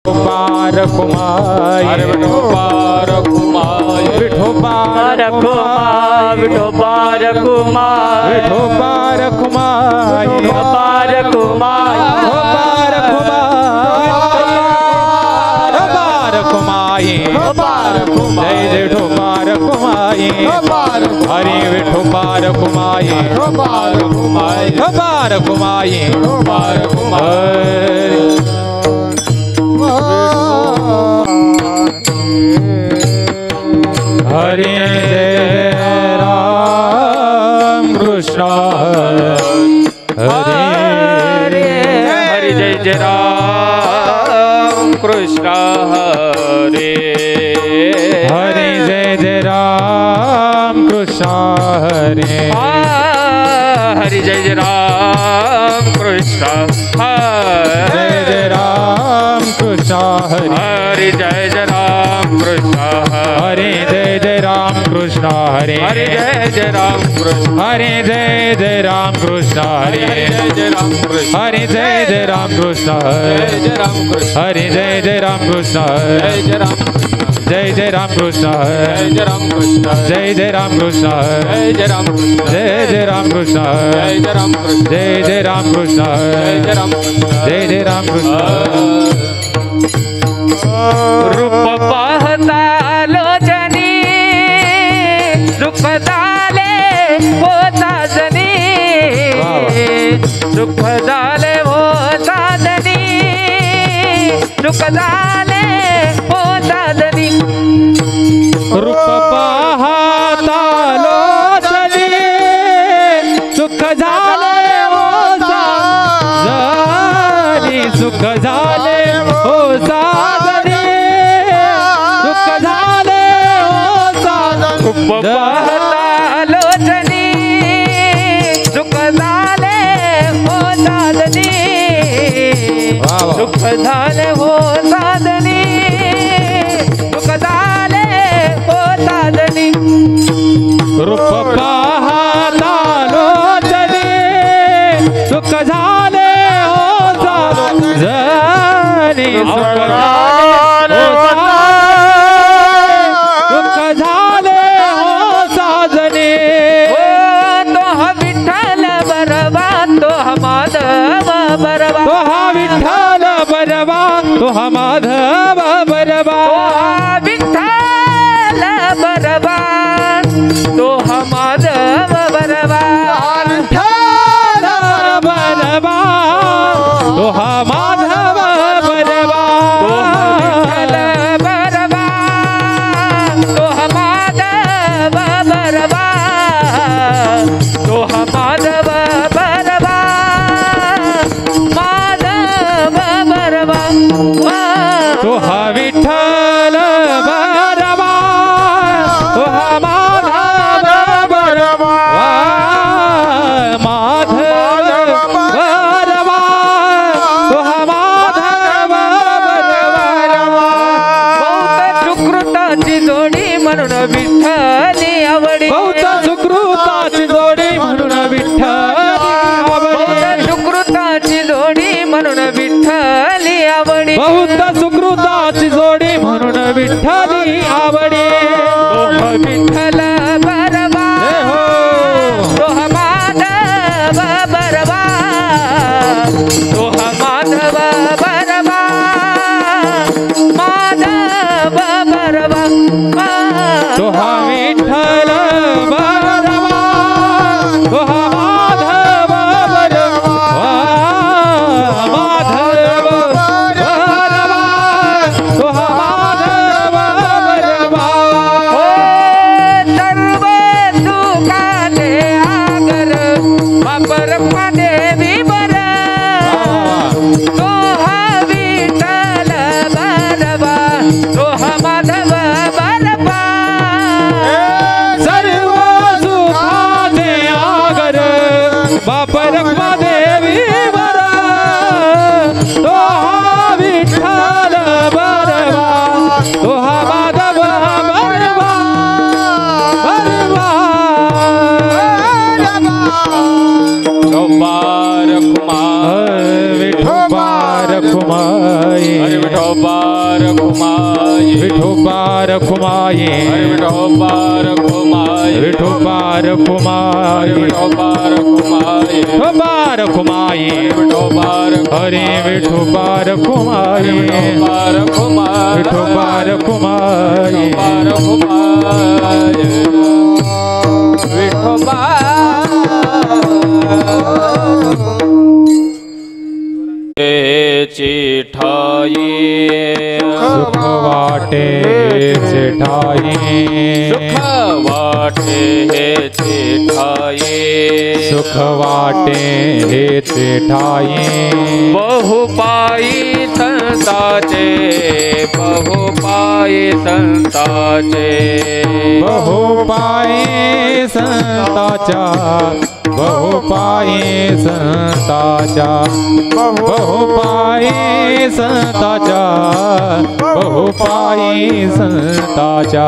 कुमार विठोबार कुमार विठोबार कुमार विठोबार कुमार विठोबार कुमार विठोबार कुमार जय जय ठोबार कुमाई हरि विठोबार कुमाई विठोबार कुमार ठोबार कुमाई विठोबार कुमार हरि जय राम कृष्ण हरि हरि जय जय राम कृष्ण हरे हरि जय जय राम कृष्ण हरे हरि जय जय राम कृष्ण जय जय राम कृष्ण हरे हरि जय जय राम कृष्ण हरे जय जय राम कृष्ण हरे हरि जय जय राम कृष्ण हरे जय जय राम कृष्ण हरे हरि जय जय राम कृष्ण हरे जय जय राम कृष्ण जय जय राम कृष्ण जय जय राम कृष्ण जय जय राम कृष्ण जय जय राम कृष्ण जय जय राम कृष्ण जय जय राम कृष्ण रूप पाहता लोचनी सुख झाले हो साजनी सुख झाले हो साजनी सुख झाले हो साजनी रूप पाहता लोचनी सुख झाले हो साजनी सुख झाले हो साजनी सुख झाले हो साजनी रूप पाहता लोचनी सुख झाले हो साजनी सुख झाले हो साधनी सुख झाले हो साधनी रूप पाहता लोचनी सुख झाले हो साजनी सुख झाले हो साजनी हो तो हा विठ्ठल बरवा तो हा माधव बरवा तो हा विठ्ठल बरवा तो हा माधव बरवा तो हा विठ्ठल बरवा तो हा माधव बरवा विठ्ठल बरवा तो हा माधव बरवा तो हा विठ्ठल बरवा तो हा माधव बरवा तो हा माधव बरवा माधव बरवा तो हा विठ्ठल बरवा तो हा माधव बरवा माधव बरवा तो हा माधव बरवा बहुत सुकृताची जोडी म्हणून विठ्ठली आवडी बहुत सुकृताची जोडी म्हणून विठ्ठली बहुत सुकृताची जोडी म्हणून विठ्ठली आवडी बहुत सुकृताची जोडी म्हणून विठ्ठली आवडी तो हा विठ्ठल बरवा जय हो तो हा माधव बरवा तो हा माधव बरवा माधव बरवा तो हा विठ्ठल बरवा तो हा माधव बरवा माधव बरवा तो हा माधव बरवा विठोबार खुमाये विठोबार खुमाये विठोबार खुमाये विठोबार खुमाये विठोबार खुमाये विठोबार खुमाये विठोबार हरे विठोबार खुमाये विठोबार खुमाये विठोबार खुमाये विठोबार खुमाये विठोबार चिठाई सुख वाटे चिठाई सुख वाटे चिठाई सुख वाटे हे चिठाई बहु पाई संताचे बहु पाई संताचे बहु पाये संताचा बहु पाये संताचा बहु पाये संताचा बहु पाये संताचा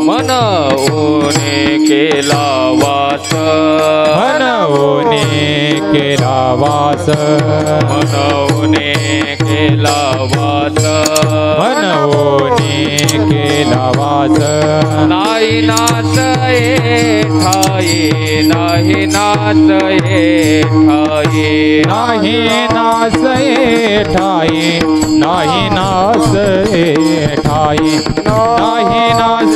मनवणे केला वास मनवणे केला वास मनवणे केला वास मनवणे केला वास नाही नाच ठाई नाही नाच ठाई नाही नास ठाई नाही नास ठाई नाही नास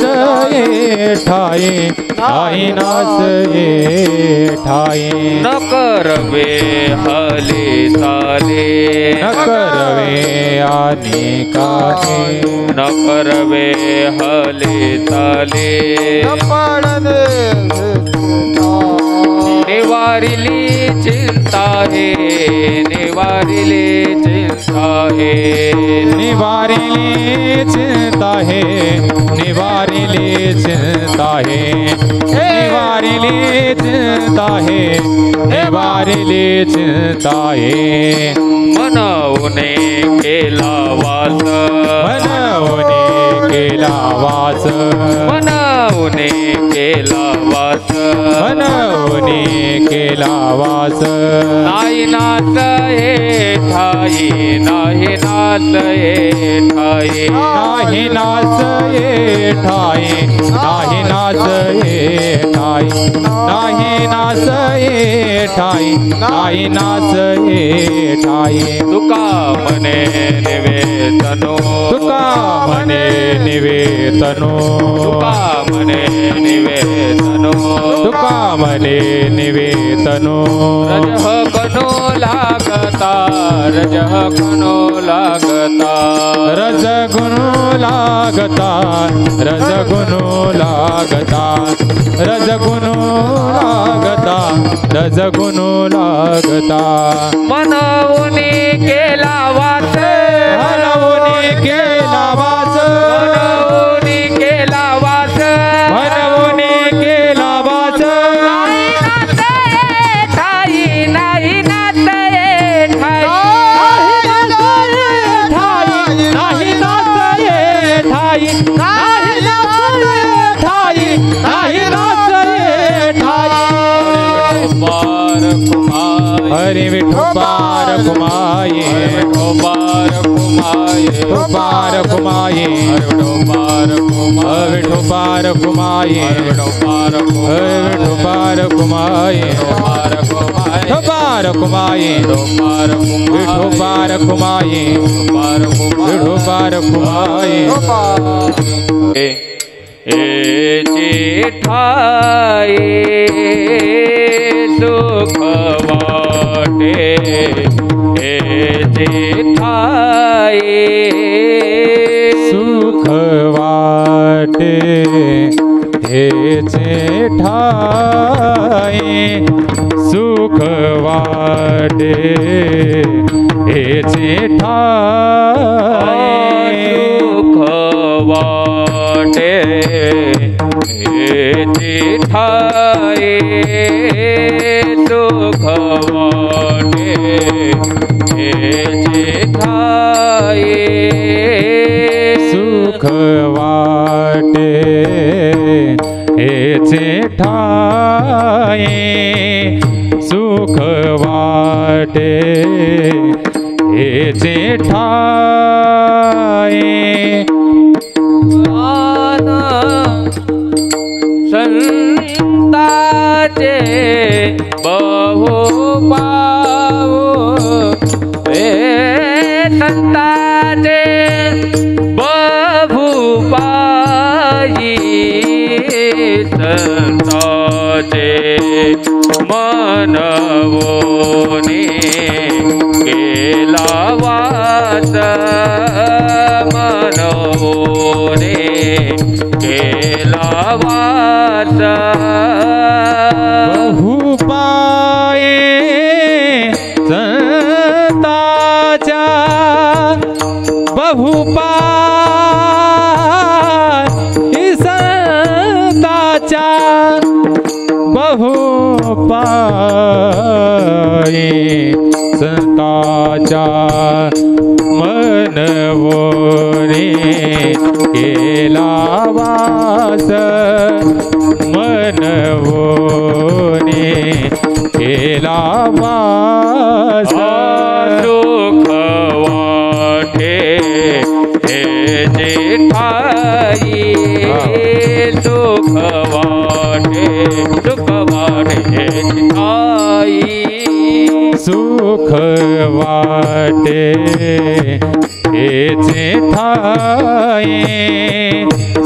ठाई नाही नास ठाई न करवे हले साले न करवे अनेकाने न करवे हले साले निवारिली चिंता है निवारिली चिंता है निवारिली चिंता है निवारिली चिंता है निवारिली चिंता है निवारिली चिंता है मनवणे केला वास मनवणे केला वास मनवणे केला वास मनवणे केला वास नाही नाच हे ठाई नाही नाच हे ठाई नाही नाच ये ठाई नाही नाच ये ठाई नाही नाच ये ठाई नाही नाच ये ठाई तुका मने निवेदनो तुका मने निवेदनो तुका मने निवेदनो तुका मने निवेदनो रजह कनो लागता रजह कनो लागता रज गुणो लागता रज गुणो लागता रज गुणो लागता रज गुणो लागता मनवणे केला वास मनवणे केला वास मनवणे केला वास मनवणे केला वास ठाई नाही नाच ठाई नाही नाच ये ठाई नाही नाच ये ठाई नाही नाच ये ठाई बार कुमार हरे विठोबार कुमाये विठोबार कुमाये विठोबार कुमाये विठोबार कुमार विठोबार कुमाये विठोबार विठोबार कुमाये कुमार विठोबार कुमाये विठोबार विठोबार कुमाये विठोबार कुमाये ए चिठाई सुख वाटे ए चिठाई सुख वाटे हे जेठाई सुख वाटे हे जेठाई सुख वाटे हे चिठाई सुख वाटे हे चिठाई सुख वाटे हे जेठाई सुख वाटे हे जेठाई बहुपाई संताचे मनवोने केला वास मनवोने केला वास बहुपाये संताच्या बहुपाय संताच्या बहुपाये संताच्या मनवोने केला वास मनवोने केला वास सुख वाटे हे जेठाई सुख वाटे हे जेठाई सुख वाटे हे जेठाई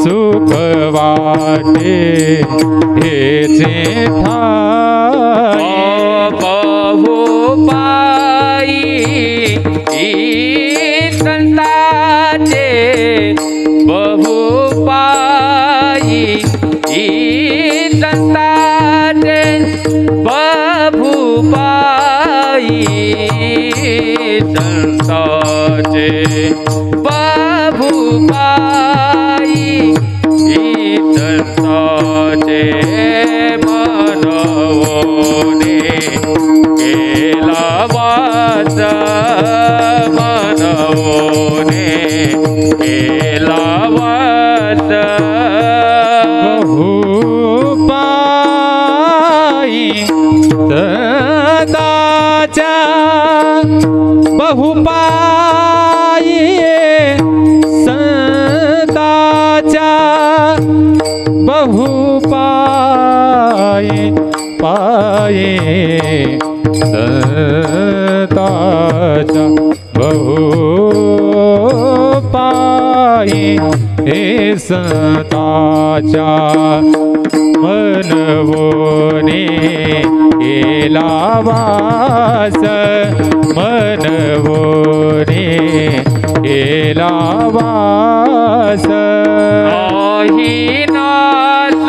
सुख वाटे हे जेठाई बहुपाई संताचे बहुपाई संताचे बहुपाई संताचे बहुपाई संताचे मनवोने केला वास मनवोने केला वास बहुपाई संताच्या बहुपाई संताच्या बहुपाई पाये संताच्या बहुपाई हे संताच्या मनवोने केला वास मनवोने केला वास नास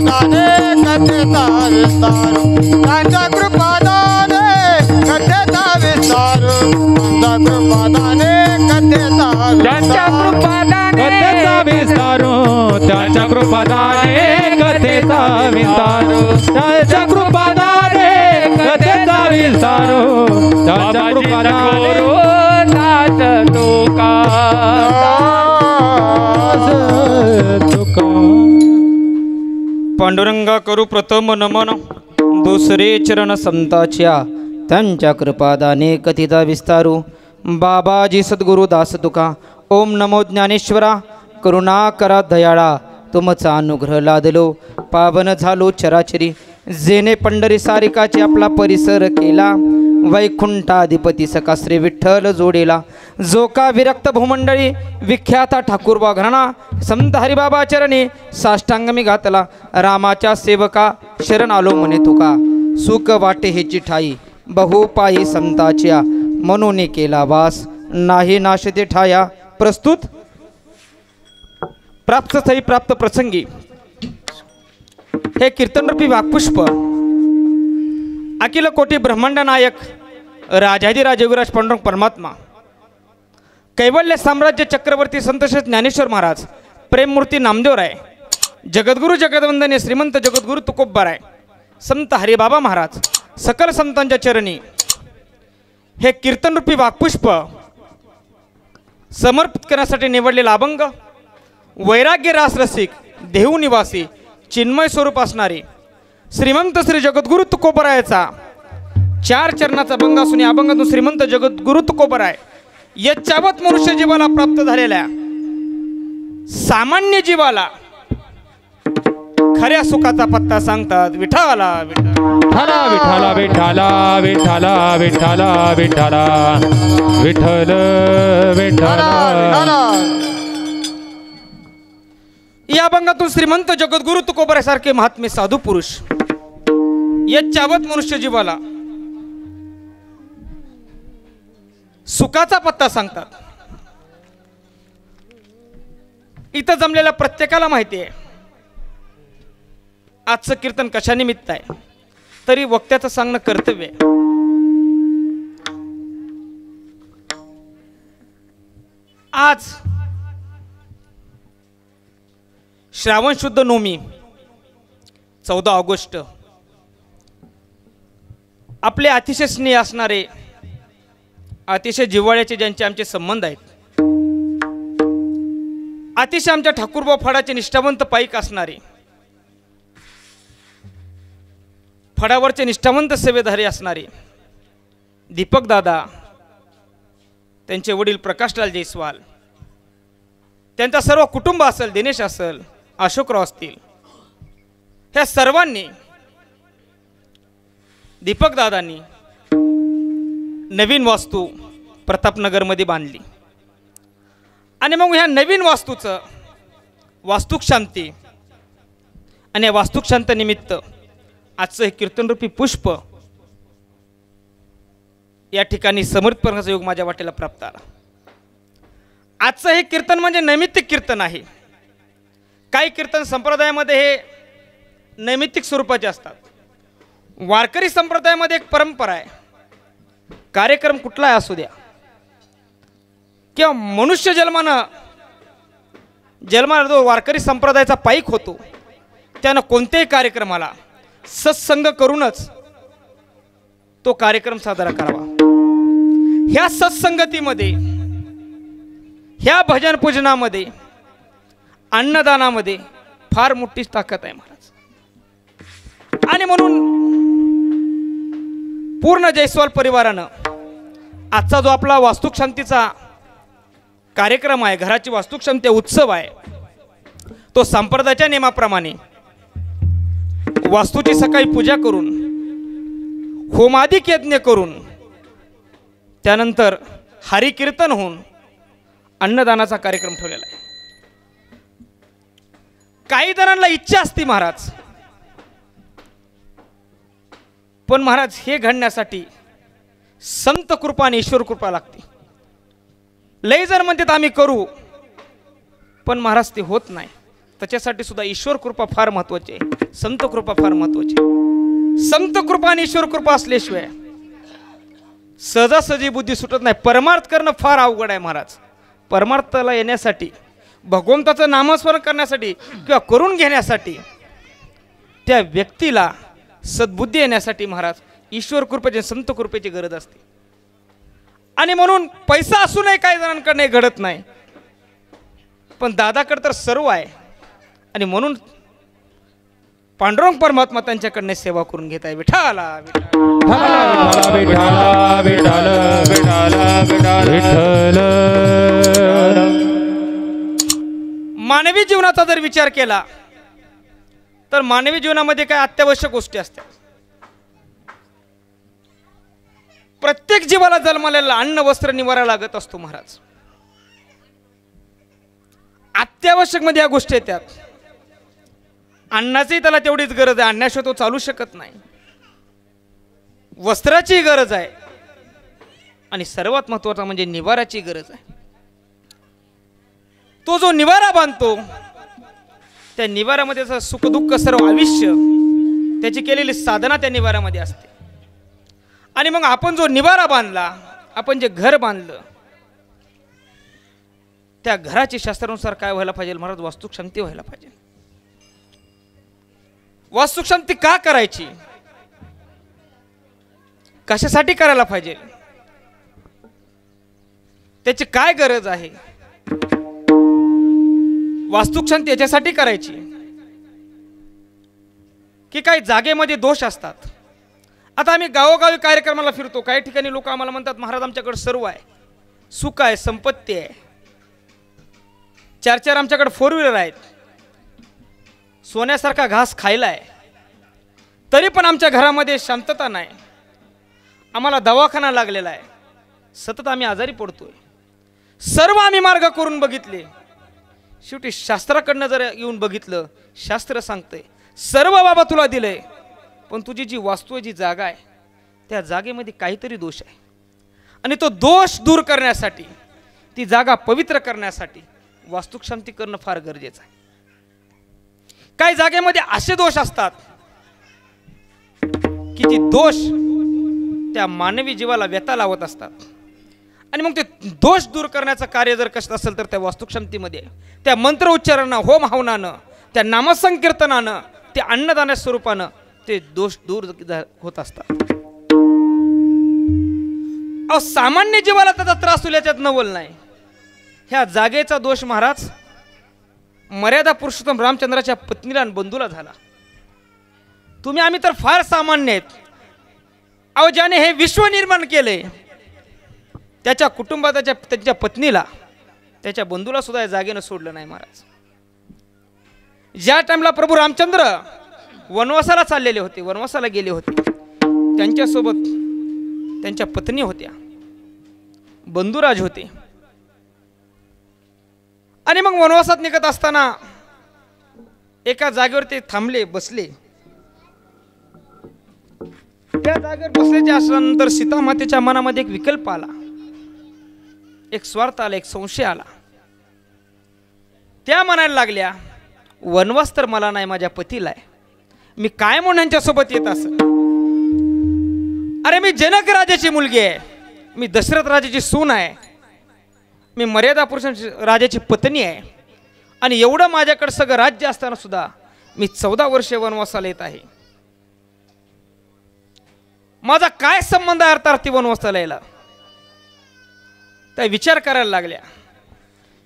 कृपादाने कथेचा विस्तार त्यांच्या कृपादाने कथेचा विस्तार त्यांच्या कृपादाने त्यांच्या कृपादाने कथेचा विस्तारो त्यांच्या कृपादाने कथेचा विस्तारो त्यांच्या कृपादाने कथेचा विस्तारो त्यांच्या कृपादाने पांडुरंगा करू प्रथम नमन दुसरे चरण संताच्या त्यांच्या कृपादाने कथिता विस्तारू बाबाजी सद्गुरु दास तुका ओम नमो ज्ञानेश्वरा करुणा करा दयाळा तुमचा अनुग्रह लादलो पावन झालो चराचरी जेने पंढरी सारिकाची आपला परिसर केला वैकुंठाधिपती सका श्री विठ्ठल जोडेला जो का विरक्त भूमंडळी विख्याता ठाकूरबा घराणा संत हरिबाबा चरणी साष्टांग मी घातला रामाच्या सेवका शरण आलो म्हणे तुका सुख वाटे हेची ठाई बहुपायी संताच्या मनोने केला वास नाही नाशते ठाया प्रस्तुत प्राप्त स्थळी प्राप्त प्रसंगी हे कीर्तनरूपी वाक्पुष्प अखिल कोटी ब्रह्मांड नायक राजाधिराज योगीराज पांडुरंग परमात्मा कैवल्य साम्राज्य चक्रवर्ती संत श्री ज्ञानेश्वर महाराज प्रेममूर्ती नामदेवराय जगद्गुरु जगदवंदने श्रीमंत जगद्गुरु तुकोबराय संत हरिबाबा महाराज सकल संतांच्या चरणी हे कीर्तनरूपी वाक्पुष्प समर्पित करण्यासाठी निवडलेला अभंग वैराग्य रास रसिक देहू निवासी चिन्मय स्वरूप असणारे श्रीमंत श्री जगद्गुरु तुकोबरायाचा 4 चरणाचा अभंग असून या अभंगातून श्रीमंत जगद्गुरु तुकोबराय यच्चावत मनुष्य जीवाला प्राप्त झालेल्या सामान्य जीवाला खऱ्या सुखाचा पत्ता सांगतात विठाला विठाला विठाला विठाला विठाला विठाला विठाला विठ्ठल विठाला या अभंगातून श्रीमंत जगद्गुरु तुकोबरायासारखे महात्मे साधू पुरुष यच्चावत मनुष्य जीवाला सुखाचा पत्ता सांगतात. इथं जमलेल्या प्रत्येकाला माहिती आहे आजचं कीर्तन कशा निमित्त आहे तरी वक्त्याचं सांगणं कर्तव्य आहे. आज श्रावण शुद्ध नवमी 14 ऑगस्ट आपले अतिशय स्नेह असणारे अतिशय जिव्हाळ्याचे ज्यांचे आमचे संबंध आहेत अतिशय आमच्या ठाकूरबा फडाचे निष्ठावंत पाईक असणारे फडावरचे निष्ठावंत सेवेधारी असणारे दीपक दादा त्यांचे वडील प्रकाशलाल जयस्वाल त्यांचा सर्व कुटुंब असेल दिनेश असेल अशोकराव असतील ह्या सर्वांनी दीपक दादांनी नवीन वास्तू प्रतापनगरमध्ये बांधली आणि मग ह्या नवीन वास्तूचं वास्तुक शांती आणि या वास्तुक शांत निमित्त आजचं हे कीर्तनरूपी पुष्प या ठिकाणी समर्पित करण्याचा योग माझ्या वाटेला प्राप्त आला. आजचं हे कीर्तन म्हणजे नैमित्तिक कीर्तन आहे. काही कीर्तन संप्रदायामध्ये हे नैमित्तिक स्वरूपाचे असतात. वारकरी संप्रदायामध्ये एक परंपरा आहे कार्यक्रम कुठलाही असू द्या किंवा मनुष्य जन्माला जो वारकरी संप्रदायाचा पाईक होतो त्यानं कोणत्याही कार्यक्रमाला सत्संग करूनच तो कार्यक्रम साजरा करावा. ह्या सत्संगतीमध्ये ह्या भजन पूजनामध्ये अन्नदानामध्ये फार मोठी ताकद आहे महाराज. आणि म्हणून पूर्ण जयस्वाल परिवारानं आजचा जो आपला वास्तुक शांतीचा कार्यक्रम आहे घराची वास्तुक शांती उत्सव आहे तो संप्रदायाच्या नियमाप्रमाणे वास्तूची सकाळी पूजा करून होमादिक यज्ञ करून त्यानंतर हरिकीर्तन होऊन अन्नदानाचा कार्यक्रम ठेवलेला आहे. काही जणांना इच्छा असते महाराज पण महाराज हे घडण्यासाठी संत कृपा आणि ईश्वर कृपा लागते. लय जण म्हणतात आम्ही करू पण महाराज ते होत नाही. त्याच्यासाठी सुद्धा ईश्वर कृपा फार महत्वाची आहे, संत कृपा फार महत्वाची आहे. संत कृपा आणि ईश्वर कृपा असल्याशिवाय सहजासहजी बुद्धी सुटत नाही. परमार्थ करणं फार अवघड आहे महाराज. परमार्थाला येण्यासाठी, भगवंताचं नामस्मरण करण्यासाठी किंवा करून घेण्यासाठी त्या व्यक्तीला सद्बुद्धी येण्यासाठी महाराज ईश्वर कृपेची, संत कृपेची गरज असते. आणि म्हणून पैसा असूनही काही जणांकडे घडत नाही, पण दादाकडे तर सर्व आहे. आणि म्हणून पांडुरंग परमात्मा त्यांच्याकडनं सेवा करून घेत आहे. विठाला विठ्ठल विठ्ठल विठ्ठल. मानवी जीवनाचा जर विचार केला तर मानवी जीवनामध्ये काय अत्यावश्यक गोष्टी असतात. प्रत्येक जीवाला जन्मलेला अन्न वस्त्र निवारा लागत असतो महाराज. अत्यावश्यक मध्ये या गोष्टी येतात. अन्नाची त्याला तेवढीच गरज आहे, अन्नाशिवाय तो चालू शकत नाही. वस्त्राची गरज आहे आणि सर्वात महत्वाचा म्हणजे निवाराची गरज आहे. तो जो निवारा बांधतो त्या निवारामध्ये सुखदुःख सर्व आयुष्य त्याची केलेली साधना त्या निवारामध्ये असते. आणि मग आपण जो निवारा बांधला, आपण जे घर बांधलं, त्या घराची शास्त्रानुसार काय व्हायला पाहिजे महाराज? वास्तुशांती व्हायला पाहिजे. वास्तुशांती का करायची, कशासाठी करायला पाहिजे, त्याची काय गरज आहे? वास्तुशांती याच्यासाठी करायची की काही जागेमध्ये दोष असतात. आता आम्ही गावोगावी कार्यक्रमाला फिरतो, काही ठिकाणी लोक आम्हाला म्हणतात महाराज आमच्याकडे सर्व आहे, सुख आहे, संपत्ती आहे, 4 आमच्याकडे 4 व्हीलर आहेत, सोन्यासारखा घास खायला आहे, तरी पण आमच्या घरामध्ये शांतता नाही, आम्हाला दवाखाना लागलेला आहे, सतत आम्ही आजारी पडतोय. सर्व आम्ही मार्ग करून बघितले, शेवटी शास्त्राकडनं जर येऊन बघितलं, शास्त्र सांगतंय सर्व बाबा तुला दिलंय, पण तुझी जी वास्तू आहे, जी जागा आहे, त्या जागेमध्ये काहीतरी दोष आहे. आणि तो दोष दूर करण्यासाठी, ती जागा पवित्र करण्यासाठी वास्तुशांती करणं फार गरजेचं आहे. काही जागेमध्ये असे दोष असतात की ती दोष त्या मानवी जीवाला व्यथा लावत असतात. आणि मग ते दोष दूर करण्याचं कार्य जर कसं असेल तर त्या वास्तुशांतीमध्ये त्या मंत्र उच्चारणानं, होम हवनानं, त्या नामसंकीर्तनानं, त्या अन्नदाना स्वरूपानं ते दोष दूर होत असतात. सामान्य जीवाला त्याचा त्रास होईल याच्यात नवल नाही. ह्या जागेचा दोष महाराज मर्यादा पुरुषोत्तम रामचंद्राच्या पत्नीला आणि बंधूला झाला. तुम्ही आम्ही तर फार सामान्य आहेत. अहो, ज्याने हे विश्व निर्माण केले त्याच्या कुटुंबात, त्याच्या पत्नीला, त्याच्या बंधूला सुद्धा या जागेनं सोडलं नाही महाराज. ज्या टाइमला प्रभू रामचंद्र वनवासाला चाललेले होते, वनवासाला गेले होते, त्यांच्यासोबत त्यांच्या पत्नी होत्या, बंधुराज होते. आणि मग वनवासात निघत असताना एका जागेवर ते थांबले, बसले. त्या जागेवर बसल्याच्या असल्यानंतर सीता मातेच्या मनामध्ये एक विकल्प आला, एक स्वार्थ आला, एक संशय आला. त्या म्हणायला लागल्या, वनवास तर मला नाही, माझ्या पतीला आहे, मी काय म्हणून यांच्यासोबत येत असं? अरे मी जनक राजाची मुलगी आहे, मी दशरथ राजाची सून आहे, मी मर्यादा पुरुष राजाची पत्नी आहे, आणि एवढं माझ्याकडे सगळं राज्य असताना सुद्धा मी 14 वर्षे वनवासाला येत आहे. माझा काय संबंध आहे अर्थार्थी वनवासाला यायला? त्या विचार करायला लागल्या.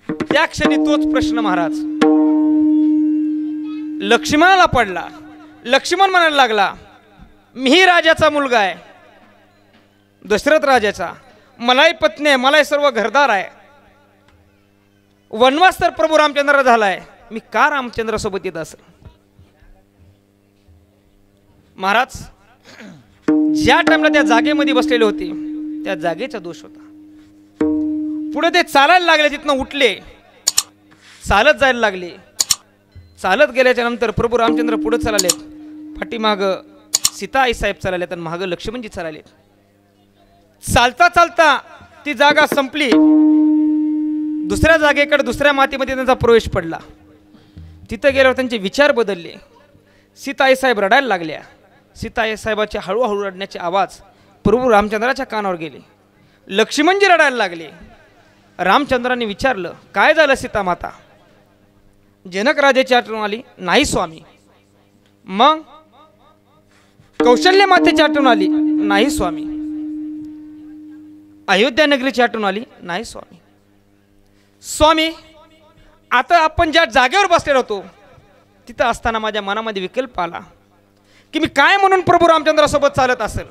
त्या क्षणी तोच प्रश्न महाराज लक्ष्मणाला पडला. लक्ष्मण म्हणायला लागला, मीही राजाचा मुलगा आहे, दशरथ राजाचा, मलाही पत्नी आहे, मलाही सर्व घरदार आहे, वनवास तर प्रभू रामचंद्र झालाय, मी का रामचंद्रासोबत येत असं? महाराज ज्या टाइमला त्या जागेमध्ये बसलेले होते त्या जागेचा दोष होता. पुढे ते चालायला लागले, तिथनं उठले, चालत जायला लागले. चालत गेल्याच्या नंतर प्रभू रामचंद्र पुढे चाललेत, पाठीमाग सीता आई साहेब चाललेत आणि माग लक्ष्मणजी चाललेत. चालता चालता ती जागा संपली, दुसऱ्या जागेकडे, दुसऱ्या मातीमध्ये त्यांचा प्रवेश पडला. तिथं गेल्यावर त्यांचे विचार बदलले. सीताई साहेब रडायला लागल्या. सीताई साहेबाचे हळूहळू रडण्याचे आवाज प्रभू रामचंद्राच्या कानावर गेले. लक्ष्मणजी रडायला लागले. रामचंद्रांनी विचारलं, काय झालं सीता माता? जनक राजाची आठवण आली? नाही स्वामी. मग कौशल्य मातेची आठवण आली? नाही स्वामी. अयोध्या नगरीची आठवण आली? नाही स्वामी. स्वामी, आता आपण ज्या जागेवर बसलेलो होतो तिथं असताना माझ्या मनामध्ये विकल्प आला की मी काय म्हणून प्रभू रामचंद्रासोबत चालत असेल,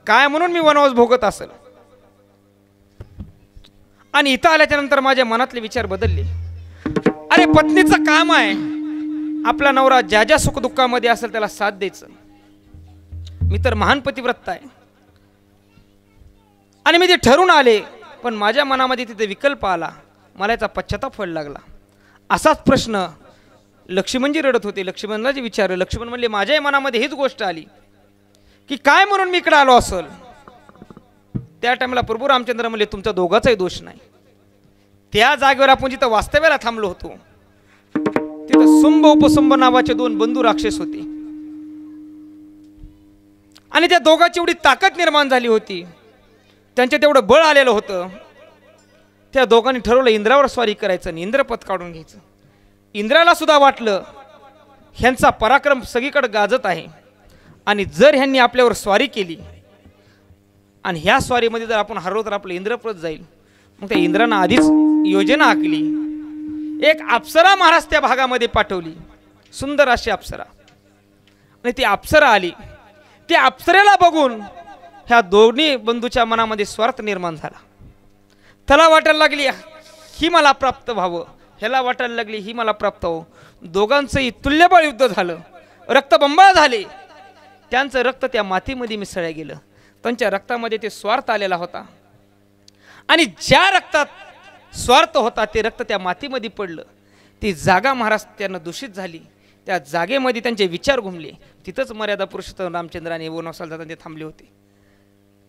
काय म्हणून मी वनवास भोगत असेल. आणि इथं आल्याच्या नंतर माझ्या मनातले विचार बदलले. अरे पत्नीचं काम आहे आपला नवरा ज्या ज्या सुखदुःखामध्ये असेल त्याला साथ द्यायचं. मी तर महान पतिव्रत आहे आणि मी ते ठरून आले, पण माझ्या मनामध्ये तिथे विकल्प आला. मला याचा पश्चाताप व्हायला लागला. असाच प्रश्न लक्ष्मणजी रडत होते. लक्ष्मणला जे विचारलं, लक्ष्मण म्हणले माझ्याही मनामध्ये हीच गोष्ट आली की काय म्हणून मी इकडे आलो असेल. त्या टाइमला प्रभू रामचंद्र म्हणले तुमचा दोघाचाही दोष नाही. त्या जागेवर आपण जिथं वास्तव्याला थांबलो होतो तिथं सुंभ उपसुंभ नावाचे दोन बंधू राक्षस होते आणि त्या दोघांची एवढी ताकद निर्माण झाली होती, त्यांच्या तेवढं बळ आलेलं होतं. त्या दोघांनी ठरवलं इंद्रावर स्वारी करायचं आणि इंद्रपद काढून घ्यायचं. इंद्राला सुद्धा वाटलं ह्यांचा पराक्रम सगळीकडे गाजत आहे आणि जर ह्यांनी आपल्यावर स्वारी केली आणि ह्या स्वारीमध्ये जर आपण हरवलं तर आपलं इंद्रपद जाईल. मग त्या इंद्रानं आधीच योजना आखली. एक अप्सरा महाराज त्या भागामध्ये पाठवली, सुंदर अशी अप्सरा. आणि ती अप्सरा आली. त्या अप्सरेला बघून ह्या दोन्ही बंधूच्या मनामध्ये स्वार्थ निर्माण झाला. त्याला वाटायला लागली ही मला प्राप्त व्हावं, ह्याला वाटायला लागली ही मला प्राप्त व्हावं. दोघांचंही तुल्यबळ युद्ध झालं, रक्तबंबाळ झाले. त्यांचं रक्त त्या मातीमध्ये मिसळलं गेलं. त्यांच्या रक्तामध्ये ते स्वार्थ आलेला होता आणि ज्या रक्तात स्वार्थ होता ते रक्त त्या मातीमध्ये पडलं. ती जागा महाराज त्यांना दूषित झाली. त्या जागेमध्ये त्यांचे विचार घुमले. तिथंच मर्यादा पुरुषोत्तम रामचंद्राने वनवासाला जाताना ते थांबले होते.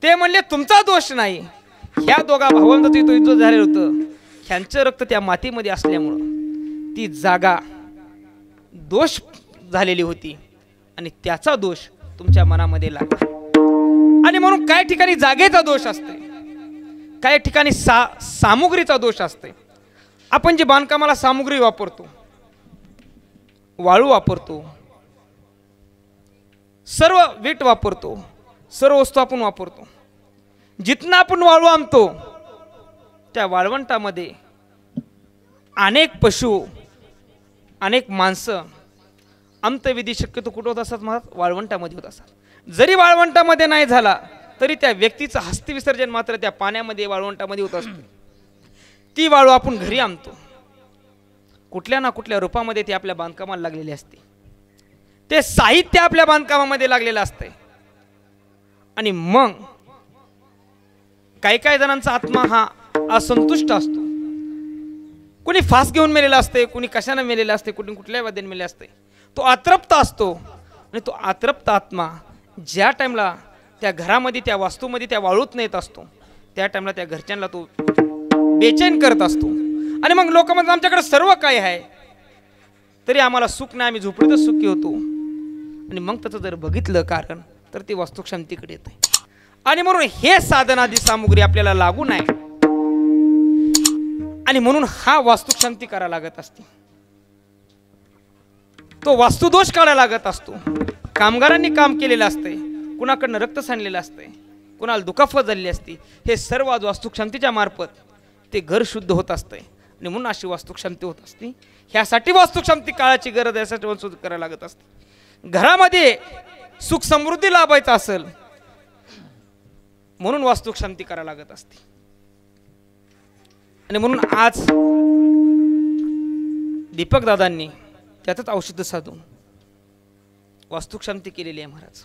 ते म्हणले तुमचा दोष नाही, ह्या दोघा भावंडाचं इथं युद्ध झालेलं होतं, ह्यांचं रक्त त्या मातीमध्ये असल्यामुळं ती जागा दोष झालेली होती आणि त्याचा दोष तुमच्या मनामध्ये लागला. आणि म्हणून काही ठिकाणी जागेचा दोष असते, काही ठिकाणी सामुग्रीचा दोष असते. आपण जे बांधकामाला सामुग्री वापरतो, वाळू वापरतो, सर्व वीट वापरतो, सर्व वस्तू आपण वापरतो. जिथनं आपण वाळू आणतो त्या वाळवंटामध्ये अनेक पशु, अनेक माणसं अंतविधी शक्यतो कुठं होत असतात महाराज? वाळवंटामध्ये होत असतात. जरी वाळवंटामध्ये नाही झाला तरी त्या व्यक्तीचं हस्ती विसर्जन मात्र त्या पाण्यामध्ये वाळवंटामध्ये होत असते. ती वाळू आपण घरी आणतो, कुठल्या ना कुठल्या रूपामध्ये ती आपल्या बांधकामाला लागलेली असते. ते साहित्य आपल्या बांधकामामध्ये लागलेलं असते. आणि मग काही काही जणांचा आत्मा हा असंतुष्ट असतो. कुणी फास घेऊन मेलेला असते, कुणी कशाने मेलेला असते, कुणी कुठल्या वाद्याने मेले असते. तो अतृप्त असतो आणि तो अतृप्त आत्मा ज्या टाइमला त्या घरामध्ये, त्या वास्तूमध्ये, त्या वाळूत नेत असतो त्या टाइमला त्या घरच्यांना तो बेचैन करत असतो. आणि मग लोक म्हणतात आमच्याकडे सर्व काही आहे तरी आम्हाला सुख नाही, आम्ही झोपडीतच सुखी होतो. आणि मग त्याचं जर बघितलं कारण तर ती वास्तू क्षमतेकडे येते. आणि म्हणून हे साधनादी सामुग्री आपल्याला लागू नाही आणि म्हणून हा वास्तू क्षमती करायला लागत असते. तो वास्तुदोष काढायला लागत असतो. कामगारांनी काम केलेलं असते, कुणाकडनं रक्त सांडलेलं असते, कुणाला दुखापत झालेली असते. हे सर्व आज वास्तुक्षमतेच्या मार्फत ते घर शुद्ध होत असते आणि म्हणून अशी वास्तुक्षमती होत असते. ह्यासाठी वास्तुक्षमती काळाची गरज आहे, यासाठी वास्तू करायला लागत असते. घरामध्ये सुख समृद्धी लाभायचं असेल म्हणून वास्तुक्षमती करायला लागत असते. आणि म्हणून आज दीपक दादांनी त्यातच औषध साधून वास्तुक्षमती केलेली आहे महाराज.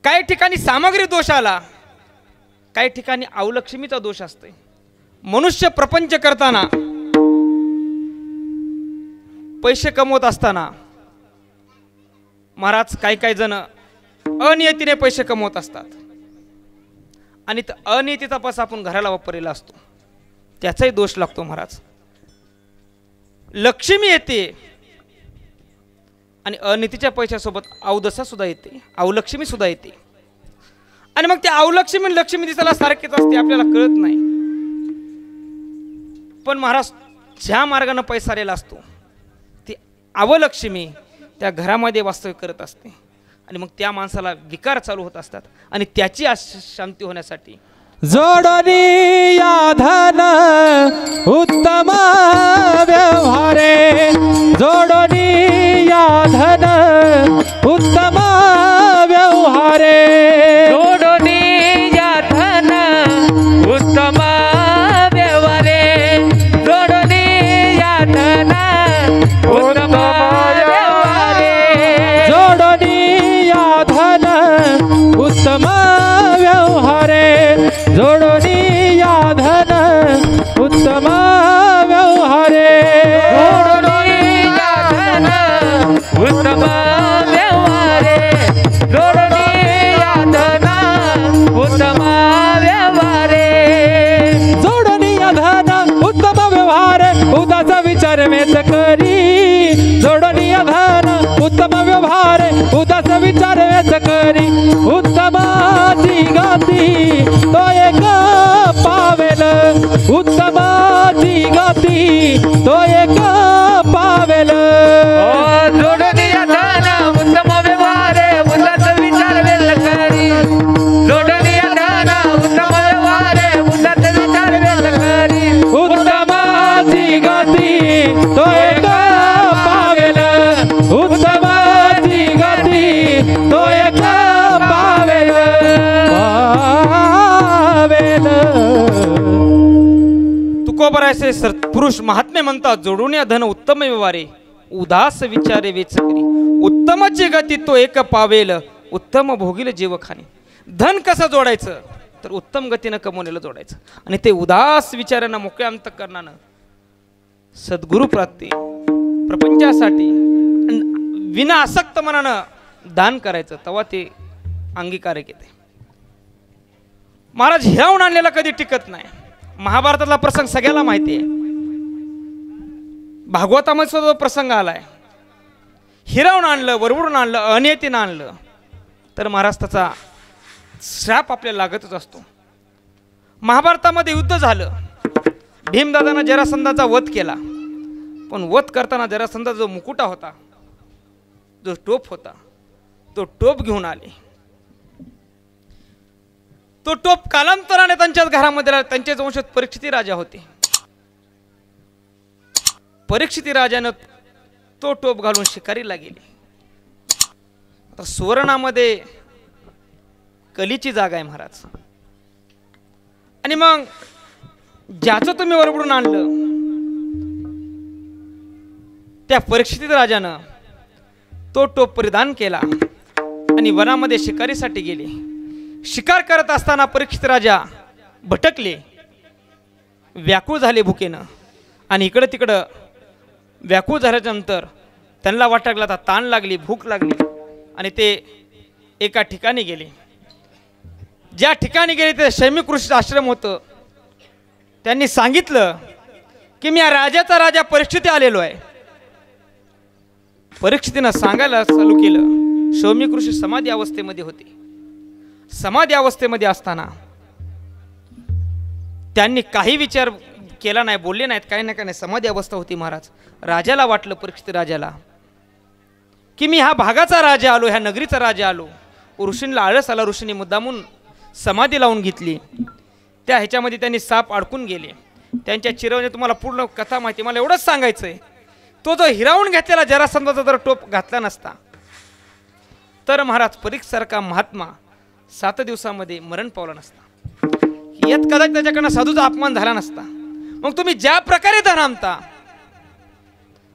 काही ठिकाणी सामग्री दोष आला, काही ठिकाणी अवलक्ष्मीचा दोष असते. मनुष्य प्रपंच करताना, पैसे कमवत असताना महाराज काही काही जण अनियतीने पैसे कमवत असतात आणि अनियतीचा पैसा आपण घराला वापरलेला असतो, त्याचाही दोष लागतो महाराज. लक्ष्मी येते आणि अनितीच्या पैशासोबत अवदसा सुद्धा येते, अवलक्ष्मी सुद्धा येते. आणि मग त्या अवलक्ष्मी आणि लक्ष्मी दिसायला सारखेच असते, आपल्याला कळत नाही. पण महाराज ज्या मार्गाने पैसा आलेला असतो ती अवलक्ष्मी त्या घरामध्ये वास्तव्य करत असते आणि मग त्या माणसाला विकार चालू होत असतात. आणि त्याची शांती होण्यासाठी जोडणी या धन उत्तम व्यवहारे, जोडणी या धन उत्तम व्यवहारे, जोडणी या धन उत्तम व्यवहारे, जोडणी या धन उत्तम व्यवहारे, जोडणी या धन उत्तम व्यवहारे, जोडणी या धन उत्तम व्यवहारे, जोडणी या धन उत्तम व्यवहारे, जोडणी या धन उत्तम व्यवहारे, जोडणी या धन उत्तम व्यवहारे, उदास विचार वेच करी, जोडणी या धन उत्तम व्यवहारे, उदास विचार वेच करी, उत्तमाची गती तो एक पावेल, उत्तमाची गती तो एक पावेल. जोडणी या धन उत्तम व्यवहारे, उदास विचार वेच करी, जोडणी या धन उत्तम व्यवहारे, उदास विचार वेच करी, उत्तमाची गती तो एक पावेल, उत्तमाची गती तो एक पावेल, पावेल. तुकोबरायचे सत्पुरुष महात्मे म्हणतात, जोडून या धन उत्तम व्यवहारे, उदास विचारे वेच करी, उत्तमाची गती तो एक पावेल, उत्तम भोगील जीव खाणे. धन कसं जोडायचं तर उत्तम गतीनं कमवलेलं जोडायचं आणि ते उदास विचारांना मोकळ्या अंतःकरणानं सद्गुरु प्राप्ती प्रपंचासाठी विना आसक्त मनानं दान करायचं, तेव्हा ते अंगीकारक येते. महाराज हिरावून आणलेला कधी टिकत नाही. महाभारतातला प्रसंग सगळ्याला माहिती आहे. भागवतामध्ये सुद्धा प्रसंग आलाय. हिरावून आणलं, वरवडून आणलं, अनियतीनं आणलं तर महाराज त्याचा श्राप आपल्याला लागतच असतो. महाभारतामध्ये युद्ध झालं. भीमदादानं जरासंधाचा वध केला, पण वध करताना जरासंधा जो मुकुटा होता, जो टोप होता, तो टोप घेऊन आले. तो टोप कालांतराने त्यांच्याच घरामध्ये आला. त्यांचेच वंशात परीक्षिती राजा होते. परीक्षिती राजानं तो टोप घालून शिकारीला गेले. आता सुवर्णामध्ये कलीची जागा आहे महाराज. आणि मग ज्याचं तुम्ही वरबडून आणलं त्या परीक्षित राजानं तो टोप परिधान केला आणि वनामध्ये शिकारीसाठी गेले. शिकार करत असताना परीक्षित राजा भटकले, व्याकुळ झाले भुकेनं. आणि इकडं तिकडं व्याकुळ झाल्यानंतर त्यांना वाटलं आता ताण लागली, भूक लागली आणि ते एका ठिकाणी गेले. ज्या ठिकाणी गेले ते शैमिक ऋषीचं आश्रम होतं. त्यांनी सांगितलं की मी या राजाचा राजा परीक्षिती आलेलो आहे. परीक्षितीनं सांगायला चालू केलं. शौमिक ऋषी समाधी अवस्थेमध्ये होते. समाधी अवस्थेमध्ये असताना त्यांनी काही विचार केला नाही, बोलले नाहीत, काही ना काही नाही. समाधी अवस्था होती महाराज. राजाला वाटलं, परीक्षित राजाला, की मी ह्या भागाचा राजा आलो, ह्या नगरीचा राजा आलो. ऋषींना आळस आला. ऋषींनी मुद्दामून समाधी लावून घेतली. त्या ह्याच्यामध्ये त्यांनी साप अडकून गेले. त्यांच्या चिरवणे तुम्हाला पूर्ण कथा माहिती. मला एवढंच सांगायचंय, तो जो हिरावून घेतलेला जरासंधाचा जर टोप घातला नसता तर महाराज परीक्षेसारखा महात्मा 7 दिवसामध्ये मरण पावला नसता. यात कदाचित त्याच्याकडनं साधूचा अपमान झाला नसता. मग तुम्ही ज्या प्रकारे धन आणता,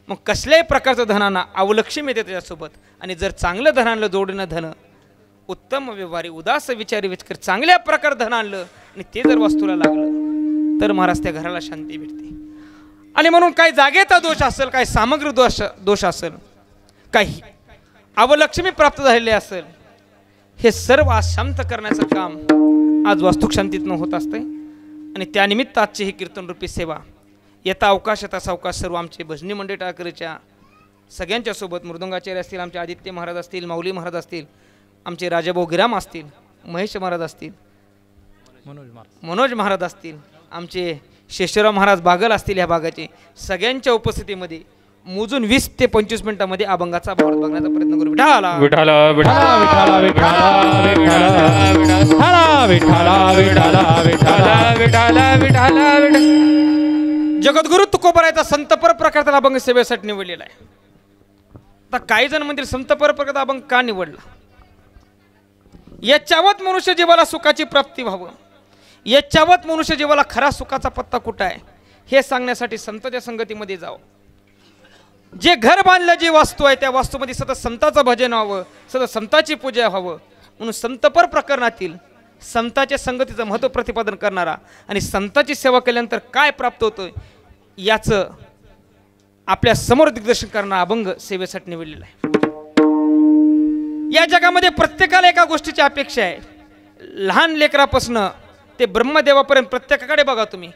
मग कसल्याही प्रकारचं धनाना अवलक्ष्मी येते त्याच्यासोबत. आणि जर चांगलं धन आणलं, जोडणं धन, उत्तम व्यवहारी, उदास विचारी विचकर, चांगल्या प्रकारे धन आणलं आणि ते जर वस्तूला लागलं तर महाराज त्या घराला शांती भेटते. आणि म्हणून काही जागेचा दोष असेल, काही सामग्री दोष असेल, काही अवलक्ष्मी प्राप्त झालेले असेल, हे सर्व आज शांत करण्याचं काम आज वास्तुक शांतीतनं होत असते. आणि त्यानिमित्त आजची ही कीर्तन रूपी सेवा येता अवकाश येता सावकाश सर्व आमचे भजनी मंडळी टाळकरीच्या सगळ्यांच्या सोबत मृदंगाचार्य असतील, आमचे आदित्य महाराज असतील, माऊली महाराज असतील, आमचे राजाभाऊ गिराम असतील, महेश महाराज असतील, मनोज महाराज असतील, आमचे शेषराव महाराज बागल असतील, ह्या भागाचे सगळ्यांच्या उपस्थितीमध्ये मोजून 20 ते 25 मिनिटांमध्ये अभंगाचा भाव बघण्याचा प्रयत्न करू. विठाला विठाला विठाला विठाला विठाला विठाला विठाला विठाला विठाला विठाला. जगद्गुरु तुकोबरायचा संतपर प्रकारचा अभंग सेवेसाठी निवडलेला आहे. आता काही जण म्हणतील संतपर प्रकारचा अभंग का निवडला? याच्यावत मनुष्य जीवाला सुखाची प्राप्ती व्हावं, याच्यावत मनुष्य जीवाला खरा सुखाचा पत्ता कुठं आहे हे सांगण्यासाठी संतांच्या संगतीमध्ये जावं. जे घर बांधलं, जी वास्तू आहे त्या वास्तूमध्ये सतत संतांचं भजन व्हावं, सतत संतांची पूजा व्हावं. म्हणून संतपर प्रकरणातील संतांच्या संगतीचं महत्त्व प्रतिपादन करणारा आणि संतांची सेवा केल्यानंतर काय प्राप्त होतं याचं आपल्या समोर दिग्दर्शन करणारा अभंग सेवेसाठी निवडलेला आहे. या जगामध्ये प्रत्येकाला एका गोष्टीची अपेक्षा आहे. लहान लेकरापासून ते ब्रह्मदेवापर्यंत प्रत्येकाकडे बघा तुम्ही,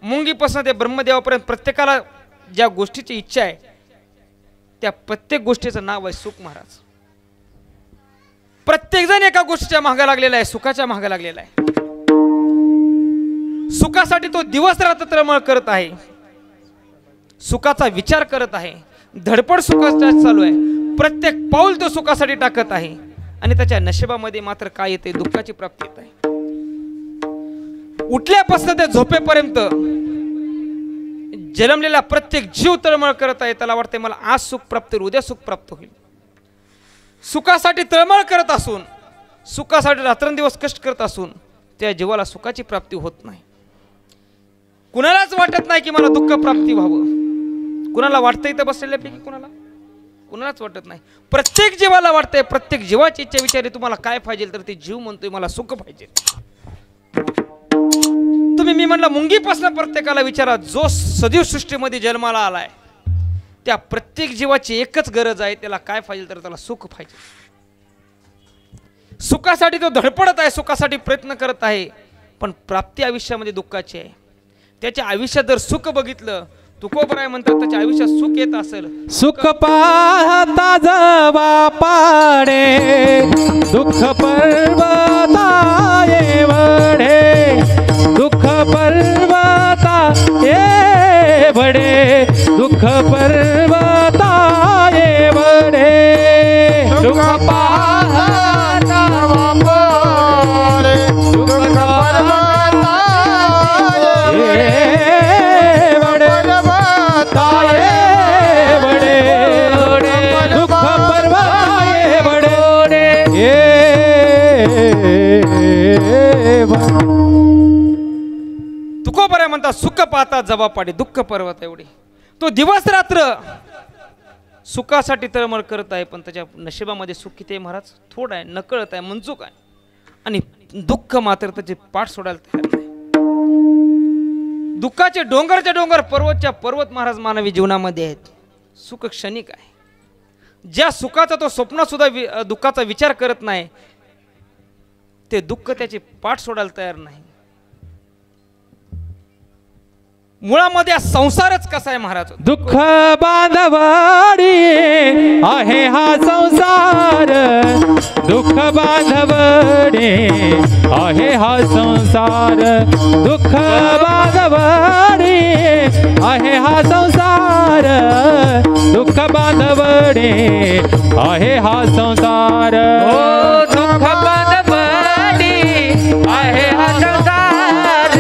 मुंगीपासून ते ब्रह्मदेवापर्यंत प्रत्येकाला ज्या गोष्टीची इच्छा आहे त्या प्रत्येक गोष्टीचं नाव आहे सुख महाराज. प्रत्येक जण एका गोष्टीच्या मागे लागलेला आहे, सुखाच्या मागे लागलेला आहे. सुखासाठी तो दिवस रात्र तळमळ करत आहे, सुखाचा विचार करत आहे, धडपड सुखाचा चालू आहे, प्रत्येक पाऊल तो सुखासाठी टाकत आहे आणि त्याच्या नशिबामध्ये मात्र काय येते? दुःखाची प्राप्ती येत आहे. उठल्यापासून ते झोपेपर्यंत जन्मलेला प्रत्येक जीव तळमळ करत आहे. त्याला वाटते मला आज सुख प्राप्त होईल, उद्या सुख प्राप्त होईल. सुखासाठी तळमळ करत असून, सुखासाठी रात्रंदिवस कष्ट करत असून त्या जीवाला सुखाची प्राप्ती होत नाही. कुणालाच वाटत नाही की मला दुःख प्राप्ती व्हावं. कुणाला वाटतं इथं बसलेल्यापैकी? कुणालाच वाटत नाही. प्रत्येक जीवाला वाटतंय, प्रत्येक जीवाची इच्छा विचारली तुम्हाला काय पाहिजे, तर ते जीव म्हणतोय मला सुख पाहिजे. तुम्ही मी म्हणलं मुंगीपासून प्रत्येकाला विचारा, जो सजीव सृष्टीमध्ये जन्माला आलाय त्या प्रत्येक जीवाची एकच गरज आहे, त्याला काय पाहिजे तर त्याला सुख पाहिजे. सुखासाठी तो धडपडत आहे, सुखासाठी प्रयत्न करत आहे, पण प्राप्ती आयुष्यामध्ये दुःखाची आहे. त्याच्या आयुष्यात जर सुख बघितलं, तुकोबराय म्हणतात त्याच्या आयुष्यात सुख येत असेल, सुख पाहता जवा पाडे दुःख पर्वता वडे, दुःख पर्वता वडे, दुःख पर्वता वडे. सुख पाहता जवा पाडे दुःख पर्वता तुकोबराय म्हणतात सुख पाहता जवा पाडे दुःख पर्वत एवढे. तो दिवस रात्र सुखासाठी तळमळ करत आहे, पण त्याच्या नशिबामध्ये सुख किती आहे महाराज? थोडं आहे, नकळत आहे, मनचूक आहे, आणि दुःख मात्र त्याचे पाठ सोडायला तयार नाही. दुःखाचे डोंगरच्या डोंगर, पर्वतच्या पर्वत महाराज मानवी जीवनामध्ये आहेत. सुख क्षणिक आहे. ज्या सुखाचा तो स्वप्न सुद्धा दुःखाचा विचार करत नाही, ते दुःख त्याचे पाठ सोडायला तयार नाही. मुळामध्ये संसारच कसा आहे महाराज? दुःख बांधवाडी आहे हा संसार, दुःख बांधवडे आहे हा संसार, दुःख बांधवडे आहे हा संसार, दुःख बांधवडे आहे हा संसार. दुःख बांधवडी आहे हा संसार,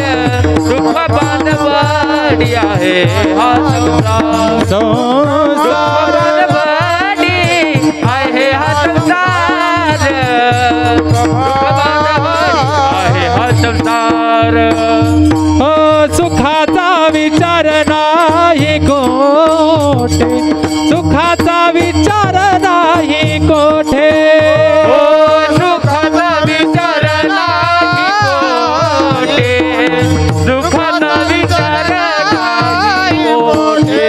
दुःख बांधवडी आहे हा संसार, संसार बांधवडी आहे हा संसार, दुःख बांधवडी आहे हा संसार. सुखाचा विचार नाही कोठे, सुखाचा विचार नाही कोठे, सुखाचा विचार नाही कोठे, सुखाचा विचार नाही कोठे,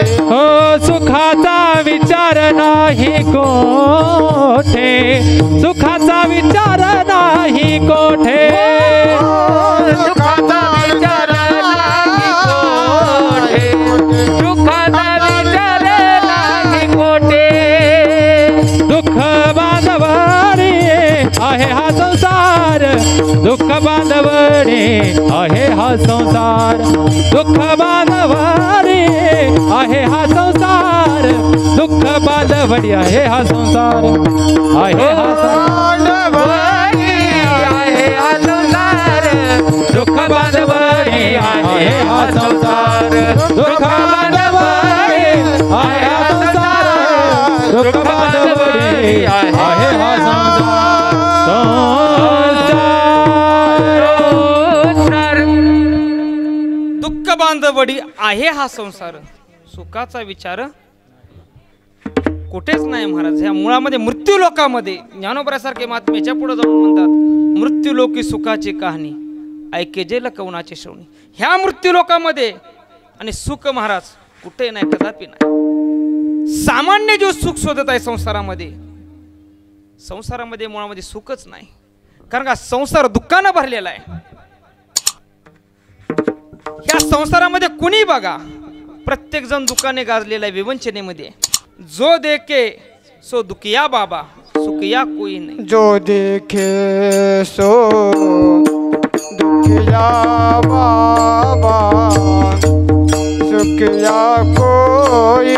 सुखाचा विचार नाही कोठे, सुखाचा विचार नाही कोठे, सुखाचा विचार नाही कोठे, दुःख बांधवणे आहे हा संसार दुःख बांधवणे आहे हा संसार दुःख बांधवणी आहे हा संसार आहे हा बांधवणी आहे हा संसार दुःख बांधवणी आहे हा संसार दुःख बांधवणी आहे हा संसार दुःख बांधवणी आहे हा संसार दुःख बांधवडी आहे हा संसार सुखाचा विचार कुठेच नाही महाराज. ह्या मुळामध्ये मृत्यू लोकामध्ये ज्ञानोबरासारखे महात्म्याच्या पुढे जाऊन म्हणतात मृत्यू लोकी सुखाची कहाणी ऐके जे लकवनाचे श्रवणी. ह्या मृत्यू लोकामध्ये आणि सुख महाराज कुठे नाही कदापि नाही. सामान्य जो सुख शोधत आहे संसारामध्ये संसारामध्ये मुळामध्ये सुखच नाही कारण का संसार दुःखानं भरलेला आहे. ह्या संसारामध्ये कुणी बघा प्रत्येक जण दुःखाने गाजलेला आहे विवंचनेमध्ये. जो देखे सो दुखिया बाबा सुखिया कोई नाही. जो देखे सो दुखिया बाबा सुखिया कोई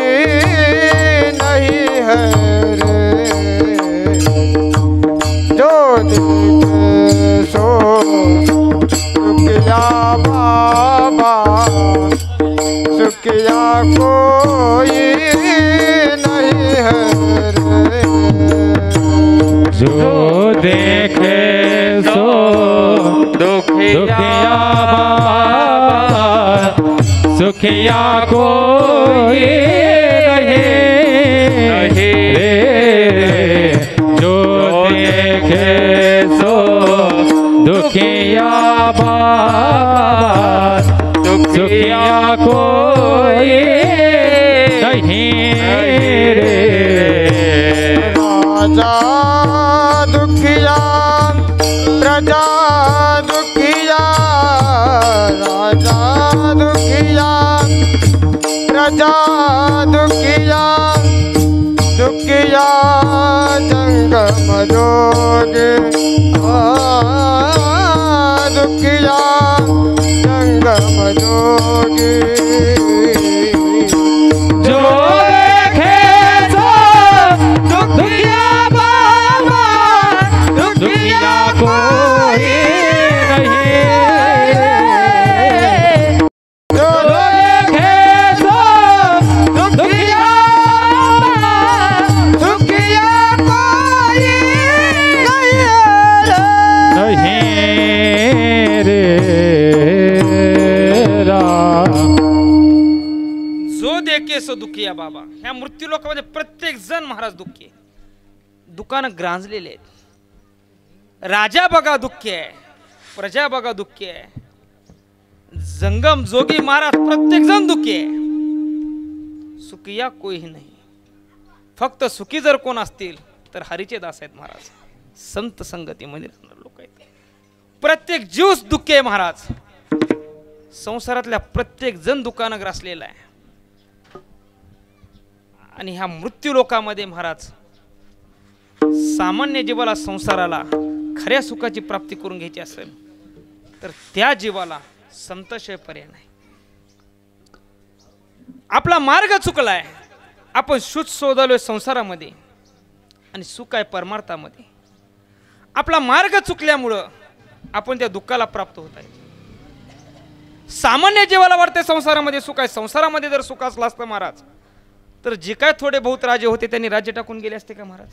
नहीं है रे. जो देखे सो दुखिया बाबा सुखिया कोई नहीं है रे. जो देखे सो दुखिया बाबा सुखिया कोई नहीं रे. जो देखे सो दुखिया बाबा सुखिया कोई नहीं रे. राजा दुखिया प्रजा दुखिया राजा दुखिया प्रजा दुखिया दुखिया जंगम जोगे दुखिया जंगम जोगे. जो देखे सो दुखिया बाबा दुखिया कोई नहीं. जो देखे सो दुखिया दुखिया कोई नहीं रे जो देखे सो दुखिया बाबा. ह्या मृत्यू लोकांमध्ये प्रत्येक जण महाराज दुःखी आहे. दुकानं ग्रांजलेले आहेत. राजा बघा दुःखी आहे प्रजा बघा दुःखी आहे. जंगम जोगी महाराज प्रत्येक जण दुःखी आहे. सुखिया कोही नाही. फक्त सुखी जर कोण असतील तर हरीचे दास आहेत महाराज. संत संगतीमध्ये राहणारे लोक आहेत. प्रत्येक जीव दुःखी आहे महाराज. संसारातल्या प्रत्येक जण दुकानं ग्रासलेला आहे. आणि ह्या मृत्यू लोकामध्ये महाराज सामान्य जीवाला संसाराला खऱ्या सुखाची प्राप्ती करून घ्यायची असेल तर त्या जीवाला संतशय पर्याय नाही. आपला मार्ग चुकलाय. आपण शुद्ध शोधलोय संसारामध्ये आणि सुख आहे परमार्थामध्ये. आपला मार्ग चुकल्यामुळं आपण त्या दुःखाला प्राप्त होत आहे. सामान्य जीवाला वाटते संसारामध्ये सुख आहे. संसारामध्ये जर सुख असलं असतं महाराज तर जे काय थोडे बहुत राजे होते त्यांनी राज्य टाकून गेले असते का महाराज.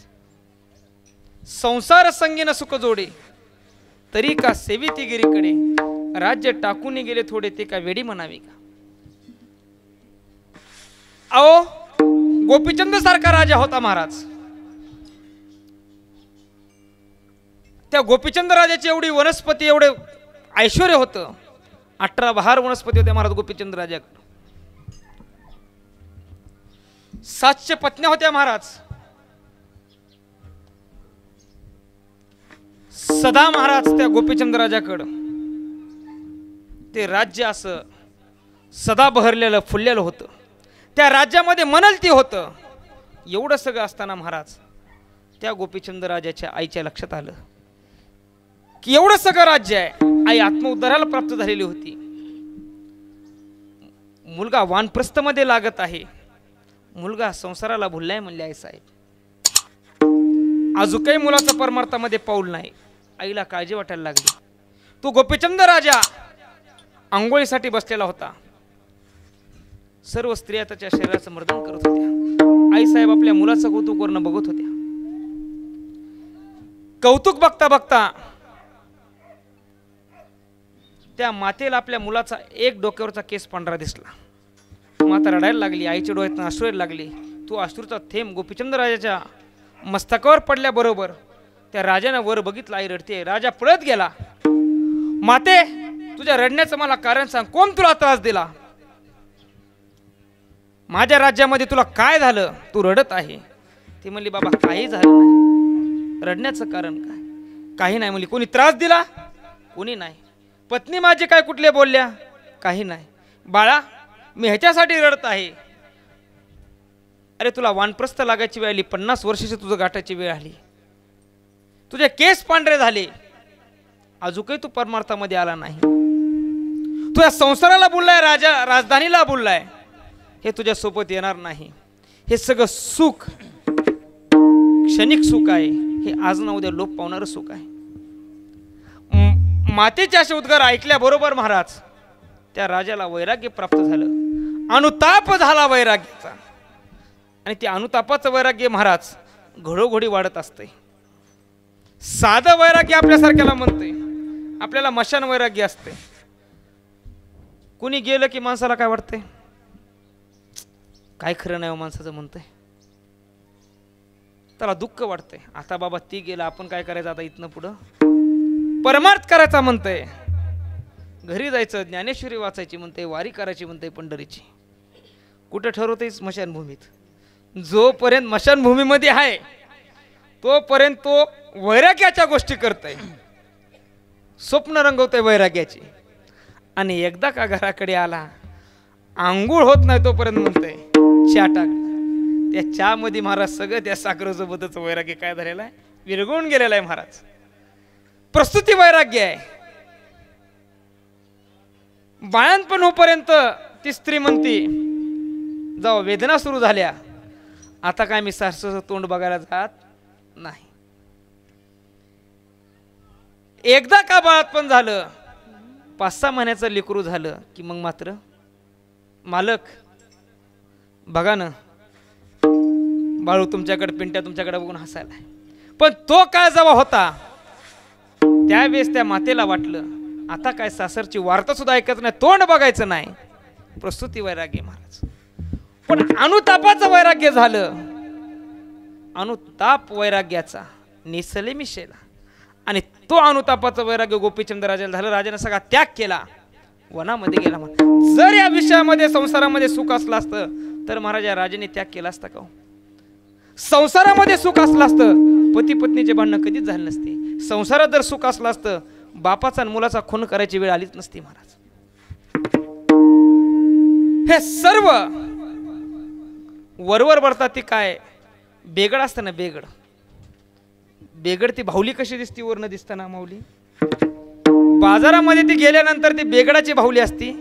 संसार संगीन सुख जोडे तरी का सेविती गिरीकडे. राज्य टाकून गेले थोडे ते का वेडी म्हणावे का. अहो गोपीचंद सारखा राजा होता महाराज. त्या गोपीचंद राजाची एवढी वनस्पती एवढे ऐश्वर्य होतं. 18 बहार वनस्पती होत्या महाराज गोपीचंद राजाकडे. 700 पत्न्या होत्या महाराज. सदा महाराज त्या गोपीचंद राजाकडं ते राज्य असं सदा बहरलेलं फुललेलं होतं. त्या राज्यामध्ये मनलती होतं. एवढं सगळं असताना महाराज त्या गोपीचंद राजाच्या आईच्या लक्षात आलं की एवढं सगळं राज्य आहे. आई आत्मउद्धाराला प्राप्त झालेली होती. मुलगा वानप्रस्थ मध्ये लागत आहे. मुलगा संसाराला भुललाय म्हणले आई साहेब. अजूनही मुलाचं परमार्थामध्ये पाऊल नाही. आईला काळजी वाटायला लागली. तो गोपीचंद राजा आंघोळीसाठी बसलेला होता. सर्व स्त्रिया त्याच्या शरीराचं मर्दन करत होत्या. आई साहेब आपल्या मुलाचं कौतुक वरून बघत होत्या. कौतुक बघता बघता त्या मातेला आपल्या मुलाचा एक डोक्यावरचा केस पांढरा दिसला. माता रडायला लागली. आईच्या डोळ्यातून अश्रू यायला लागली. तो अश्रूचा थेंब गोपीचंद राजाच्या मस्तकावर पडल्याबरोबर त्या राजाने वर बघितलं. आई रडते. राजा पळत गेला. माते, तुझ्या रडण्याचं मला कारण सांग. कोण तुला त्रास दिला? माझ्या राज्यामध्ये तुला काय झालं? तू रडत आहे. ती म्हणली, बाबा काही झालं नाही. रडण्याचं कारण काय? काही नाही म्हणली. कोणी त्रास दिला? कोणी नाही. पत्नी माझी काय कुठले बोलल्या? काही नाही. बाळा, मी ह्याच्यासाठी रडत आहे. अरे तुला वानप्रस्थ लागायची वेळ आली. 50 वर्षाची तुझं गाठायची वेळ आली. तुझे केस पांढरे झाले. अजूनही तू परमार्थामध्ये आला नाही. तू या संसाराला बोललाय, राजधानीला बोललाय. हे तुझ्या सोबत येणार नाही. हे सगळं सुख क्षणिक सुख आहे. हे आज ना उद्या लोप पावणारं सुख आहे. मातेचे असे उद्गार ऐकल्याबरोबर महाराज त्या राजाला वैराग्य प्राप्त झालं. अनुताप झाला वैराग्याचा. आणि ते अनुतापाचं वैराग्य महाराज घडोघडी वाढत असते. साधं वैराग्य आपल्यासारख्याला म्हणते. आपल्याला मशान वैराग्य असते. कुणी गेलं की माणसाला काय वाटते? काय खरं नाही माणसाचं म्हणतंय. त्याला दुःख वाटतंय. आता बाबा ती गेला, आपण काय करायचं आता इथनं पुढं? परमार्थ करायचा म्हणतंय. घरी जायचं, ज्ञानेश्वरी वाचायची म्हणते, वारी करायची म्हणते पंढरीची. कुठं ठरवते? स्मशानभूमीत. जोपर्यंत स्मशानभूमीमध्ये आहे तोपर्यंत तो वैराग्याच्या गोष्टी करतोय. स्वप्न रंगवतोय वैराग्याची. आणि एकदा का घराकडे आला, आंघोळ होत नाही तोपर्यंत म्हणतोय चहा टाक. त्या चहा मध्ये महाराज सगळं त्या साखरेसोबतच वैराग्य काय झालेलं आहे? विरघळून गेलेला आहे महाराज. प्रस्तुती वैराग्य आहे. बाळणपण होईपर्यंत ती स्त्री म्हणती, जेव्हा वेदना सुरू झाल्या, आता काय मी सासूचं तोंड बघायला जात नाही. एकदा का बाळातपण झालं, 5-6 महिन्याचं लेकरू झालं की मग मात्र मालक बघा ना, बाळू तुमच्याकडे, पिंट्या तुमच्याकडे बघून हसायला. पण तो काळ जेव्हा होता त्यावेळेस त्या मातेला वाटलं आता काय सासरची वार्ता सुद्धा ऐकायचं नाही, तोंड बघायचं नाही. प्रस्तुती वैराग्य महाराज. पण अनुतापाचं वैराग्य झालं. अनुताप वैराग्याचा निसले मिशेला. आणि तो अनुतापाचं वैराग्य गोपीचंद राजाला झालं. राजाने सगळा त्याग केला, वनामध्ये गेला. जर या विषयामध्ये संसारामध्ये सुख असलं असतं तर महाराज या राजाने त्याग केला असता का? संसारामध्ये सुख असलं असतं पती पत्नीचे भांडणं कधीच झाले नसते. संसारात जर सुख असलं असतं बापाचा आणि मुलाचा खून करायची वेळ आलीच नसती महाराज. हे सर्व वरवर बरतात. ती काय बेगड असतं ना, बेगड. बेगड ती भावली कशी दिसती? वरनं दिसताना माऊली. बाजारामध्ये ती गेल्यानंतर ती बेगडाची भावली असती,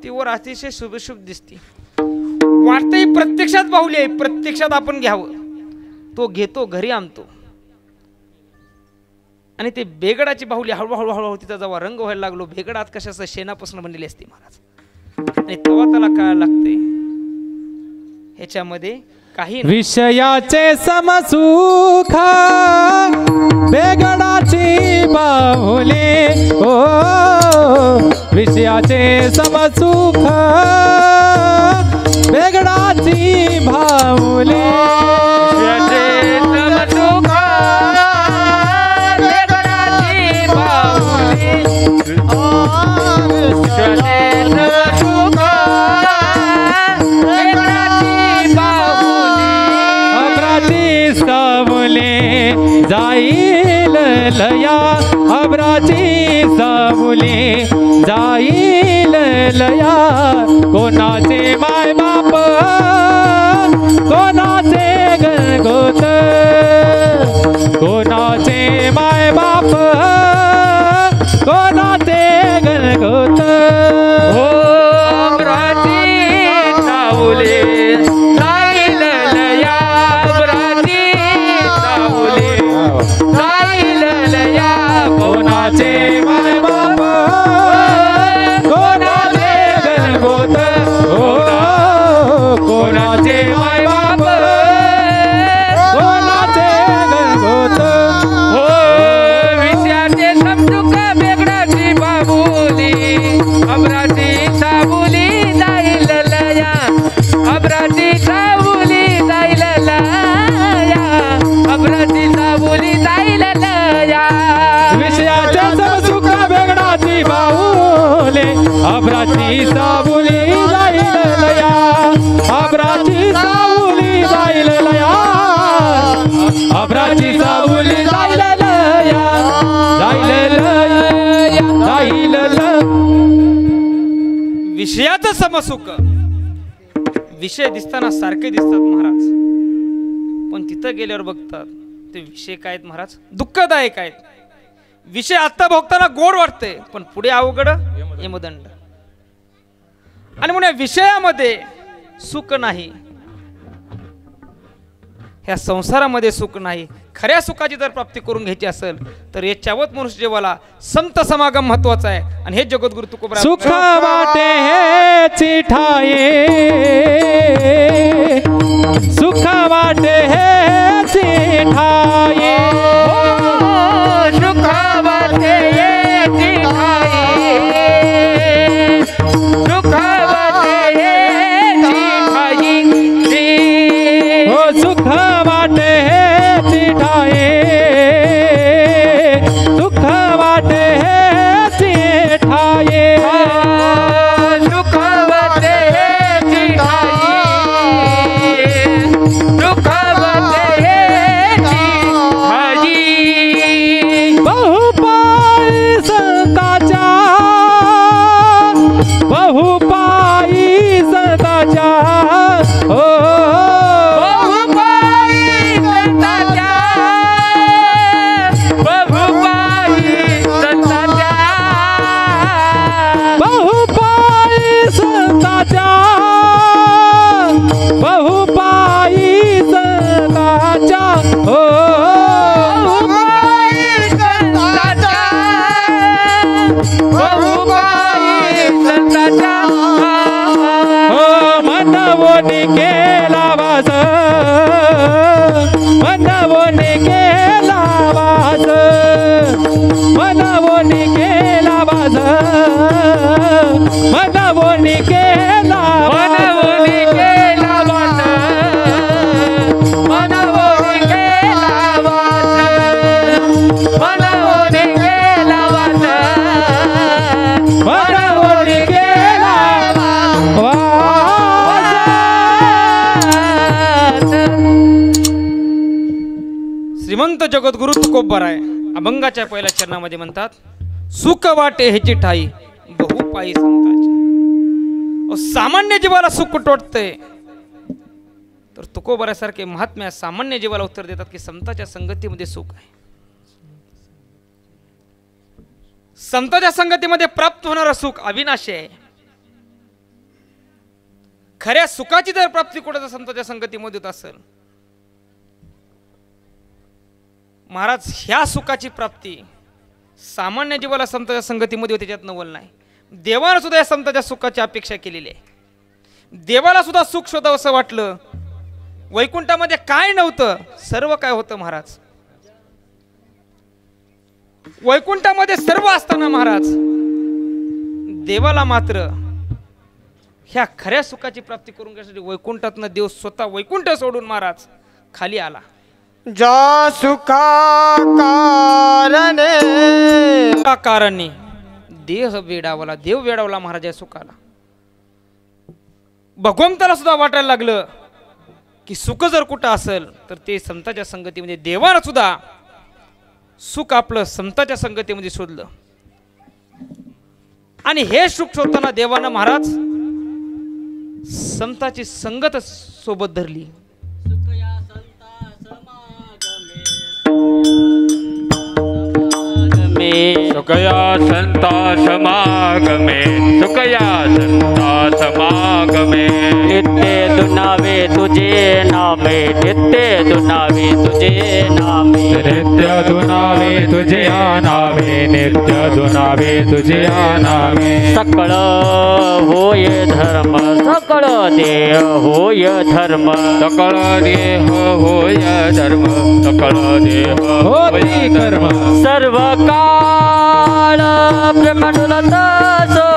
ती वर अतिशय शुभ दिसती. वाटतंय प्रत्यक्षात बाहुली आहे, प्रत्यक्षात आपण घ्यावं. तो घेतो, घरी आणतो. आणि ते बेगडाची बाहुली हळूहळू हळूहळू तिचा जेव्हा रंग व्हायला लागलो, बेगड आत कशाचं शेणापासून बनलेली असते महाराज. आणि तेव्हा त्याला काय लागते ह्याच्यामध्ये काही विषयाचे समसुख बेगडाची बाहुली. ओ विषयाचे समसुख बेगडाची बाहुली. जाईल लया अब्राची सामुली, जाईल लया. कोणाचे माय बाप, कोणाचे गणगोत, कोणाचे माय बाप, विषयाचं समसुख. विषय दिसताना सारखे दिसतात महाराज, पण तिथं गेल्यावर बघतात ते विषय काय आहेत महाराज, दुःखदायक आहेत. विषय आता भोगताना गोड वाटते, पण पुढे अवघड यमदंड. आणि म्हणून विषयामध्ये सुख नाही, ह्या संसारामध्ये सुख नाही. खऱ्या सुखाची जर प्राप्ती करून घ्यायची असेल तर याच्यावत मनुष्य जीवाला संत समागम महत्वाचा आहे. आणि हे जगद्गुरु तुकोबरा सुख वाटे हे चिठाये, सुख वाटे हे चिठाये, सुख वाटे हे चिठाये, सुख वाटे हे चिठाये, हो सुख वाटे हे चिठाये, सुख वाटे हे चिठाये, सुख वाटे हे चिठाये, सुख वाटे हे चिठाये. बहुपाई संताच्या, बहुपाई संताच्या, हो बहुपाई संताच्या, बहुपाई संताच्या, बहुपाई संताच्या, बहुपाई संताच्या, हो बहुपाई संताच्या, बहुपाई संताच्या. हो मनवोनी केला वास, मनवोनी केला वास, मनवोनी केला वास, मनवोनी केला मनवोनी केला वास, मनवोनी केला वास, मनवोनी केला वास, मनवोनी केला वास. श्रीमंत जगद्गुरु तुकोबराय अभंगाच्या पहिल्या चरणामध्ये म्हणतात, सुख वाटे ह्याची ठाई बहुपायी संताची. सामान्य जीवाला सुख टोटते, तर तुकोबरासारखे महात्म्या सामान्य जीवाला उत्तर देतात की संताच्या संगतीमध्ये सुख आहे. संताच्या संगतीमध्ये प्राप्त होणारं सुख अविनाशी आहे. खऱ्या सुखाची जर प्राप्ती कुठं संताच्या संगतीमध्ये होत असेल महाराज, ह्या सुखाची प्राप्ती सामान्य जीवाला संताच्या संगतीमध्ये होते, त्याच्यात नवल नाही. देवानं सुद्धा या संताच्या सुखाची अपेक्षा केलेली आहे. देवाला सुद्धा सुख शोधावं असं वाटलं. वैकुंठामध्ये काय नव्हतं, सर्व काय होतं महाराज. वैकुंठामध्ये सर्व असताना महाराज, देवाला मात्र ह्या खऱ्या सुखाची प्राप्ती करून घेण्यासाठी वैकुंठातनं देव स्वतः वैकुंठ सोडून महाराज खाली आला. जा सुखा कारणे देह वेडावला, देव वेडावला महाराज या सुखाला. भगवंताला सुद्धा वाटायला लागलं की सुख जर कुठं असेल तर ते संताच्या संगतीमध्ये. देवानं सुद्धा सुख आपलं संताच्या संगतीमध्ये शोधलं. आणि हे सुख शोधताना देवानं महाराज संताची संगत सोबत धरली. सुखया संता समागमे, सुखया संता समागमे. नित्य दुनावे तुझे नामे, नित्य दुनावे तुझे नामे, नित्य दुनावे तुझे नामे, नित्य दुनावे तुझे नामे. सकळ होय धर्म, सकळ देह होय धर्म, सकळ देह होय धर्म, सकळ देह होती कर्म. सर्व काळ प्रेमडुलत सो,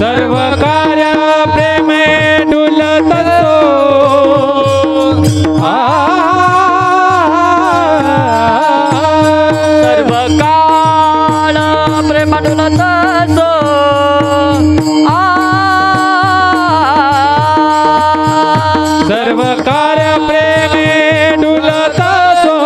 सर्व कार्य प्रेमे डुलत सो, सर्व काळ प्रेमडुलत सो, सर्व कार्य प्रेमे डुलत सो,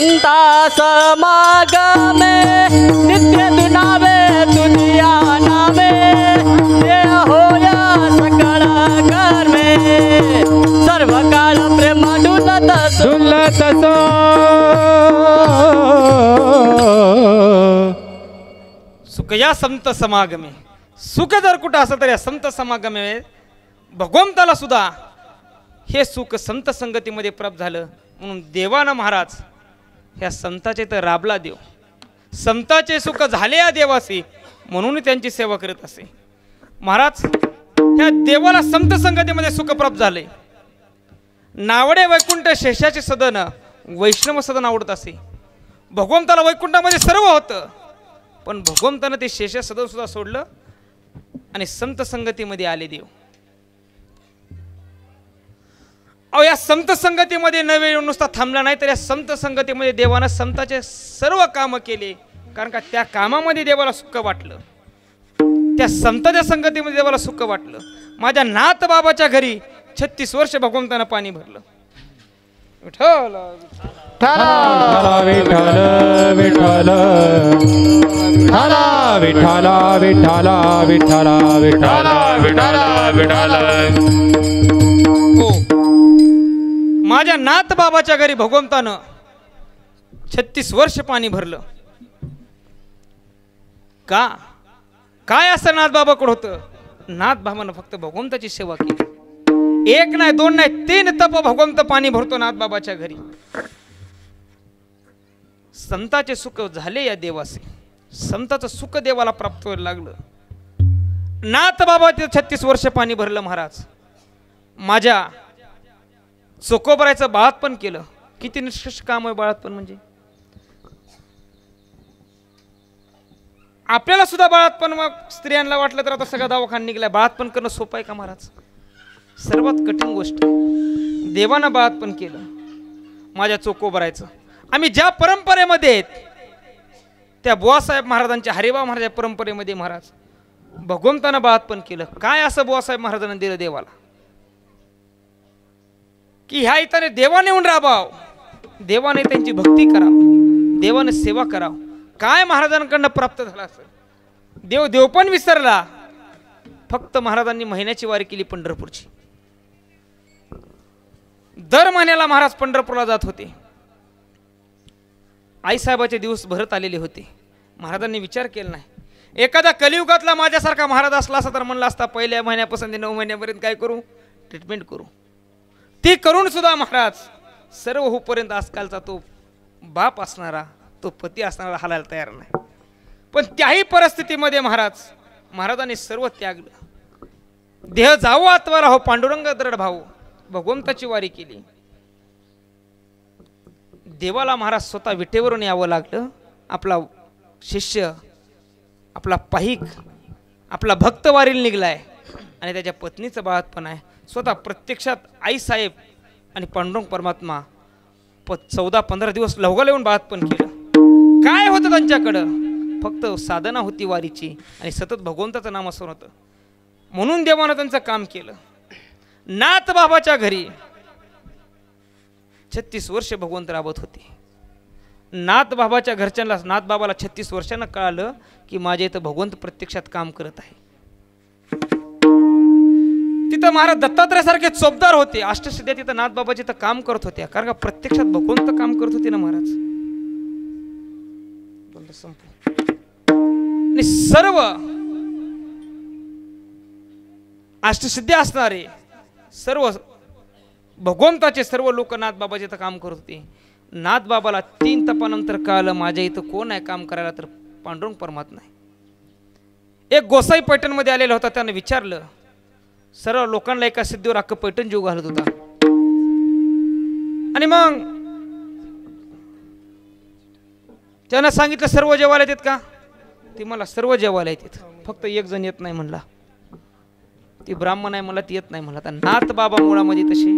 संता समागमे नित्य दुनावे दुनिया नामे ते होया सकळ कर्मे सर्व काळ प्रेम डुलत डुलत सुख या संत समागमे. सुख जर कुठं असं तर या संत समागमे भगवंताला सुद्धा हे सुख संत संगतीमध्ये प्राप्त झालं. म्हणून देवानं महाराज ह्या संताचे तर राबला देव, संताचे सुख झाले या देवासी म्हणून त्यांची सेवा करत असे. महाराज ह्या देवाला संत संगतीमध्ये सुख प्राप्त झाले. नावडे वैकुंठ शेषाचे सदन वैष्णव सदन आवडत असे. भगवंताला वैकुंठामध्ये सर्व होतं, पण भगवंतानं ते शेष सदन सुद्धा सोडलं आणि संत संगतीमध्ये आले देव. अहो या संत संगतीमध्ये नवे येऊन नुसता थांबला नाही, तर या संत संगतीमध्ये देवानं संताचे सर्व कामं केले. कारण का त्या कामामध्ये देवाला सुख वाटलं, त्या संताच्या संगतीमध्ये देवाला सुख वाटलं. माझ्या नाथ बाबाच्या घरी 36 वर्ष भगवंतानं पाणी भरलं. विठ्ठल विठ्ठल विठ्ठल विठ्ठल विठ्ठल विठ्ठल विठ्ठल विठ्ठल विठ्ठल. हो, माझ्या नाथ बाबाच्या घरी भगवंतानं 36 वर्ष पाणी भरलं. का काय असं नाथ बाबाकडे होतं? नाथ बाबानं फक्त भगवंताची सेवा केली. एक नाही, दोन नाही, 3 तप भगवंत पाणी भरतो नाथ बाबाच्या घरी. संताचे सुख झाले या देवासे, संताचं सुख देवाला प्राप्त व्हायला लागलं. नाथ बाबा 36 वर्ष पाणी भरलं. महाराज माझ्या चोकोबरायचं बाळातपण केलं. किती निष्कर्ष काम आहे बाळातपण म्हणजे. आपल्याला सुद्धा बाळातपण, मग स्त्रियांना वाटलं तर आता सगळा दवाखाना निघाला. बाळातपण करणं सोपं आहे का महाराज? सर्वात कठीण गोष्ट. देवानं बाळातपण केलं माझ्या चोकोबरायचं. आम्ही ज्या परंपरेमध्ये आहेत त्या बुवासाहेब महाराजांच्या, हरिबा महाराज परंपरेमध्ये महाराज भगवंतानं बाळातपण केलं. काय असं बुवासाहेब महाराजांना दिलं देवाला की ह्या इथं देवाने येऊन राबाव, देवाने त्यांची भक्ती करावं, देवाने सेवा करावं. काय महाराजांकडनं प्राप्त झालं असेल? देव पण विसरला. फक्त महाराजांनी महिन्याची वारी केली पंढरपूरची. दर महिन्याला महाराज पंढरपूरला जात होते. आईसाहेबाचे दिवस भरत आलेले होते. महाराजांनी विचार केला नाही. एखादा कलियुगातला माझ्यासारखा महाराज असला असता तर म्हणला असता पहिल्या महिन्यापासून ते 9 महिन्यापर्यंत काय करू? ट्रीटमेंट करू. ती करून सुद्धा महाराज सर्व होईपर्यंत आजकालचा तो बाप असणारा, तो पती असणारा हालायला तयार नाही. पण त्याही परिस्थितीमध्ये महाराजांनी सर्व त्यागलं. देह जावो आत्वाला हो पांडुरंग दरड भाऊ, भगवंताची वारी केली. देवाला महाराज स्वतः विटेवरून यावं लागलं. आपला शिष्य, आपला पाहिक, आपला भक्त वारीला निघलाय आणि त्याच्या पत्नीचं बाळातपण आहे. स्वतः प्रत्यक्षात आईसाहेब आणि पांडुरंग परमात्मा 14-15 दिवस लवगाला येऊन बाळातपण केलं. काय होतं त्यांच्याकडं? फक्त साधना होती वारीची आणि सतत भगवंताचं नामस्मरण होतं. म्हणून देवानं त्यांचं काम केलं. नाथ बाबाच्या घरी 36 वर्ष भगवंत राबत होते. नाथ बाबाच्या घरच्यांना, नाथ बाबाला 36 वर्षांना कळालं की माझ्या इथं भगवंत प्रत्यक्षात काम करत आहे. तिथं महाराज दत्तात्रयासारखे चोपदार होते. अष्टसिद्ध्या तिथं नाथ बाबाची इथं काम करत होत्या. कारण का प्रत्यक्षात भगवंत काम करत होते ना महाराज. आणि सर्व अष्टसिद्ध्या असणारे सर्व भगवंताचे सर्व लोक नाथ बाबाचे इथं काम करत होते. नाथ बाबाला 3 तपानंतर कळालं माझ्या इथं कोण आहे काम करायला? तर पांडुरंग परमात्मा आहे. एक गोसाई पैठणमध्ये आलेला होता. त्यानं विचारलं. सर्व लोकांना एका सिद्धीवर अख्खं पैठण जीव घालत होता. आणि मग त्यानं सांगितलं सर्व जेवायला येतात का? ती मला सर्व जेवायला येतात, फक्त एक जण येत नाही म्हणला. ती ब्राह्मण आहे, मला ती येत नाही म्हणला. नाथ बाबा मुळामध्ये तसे.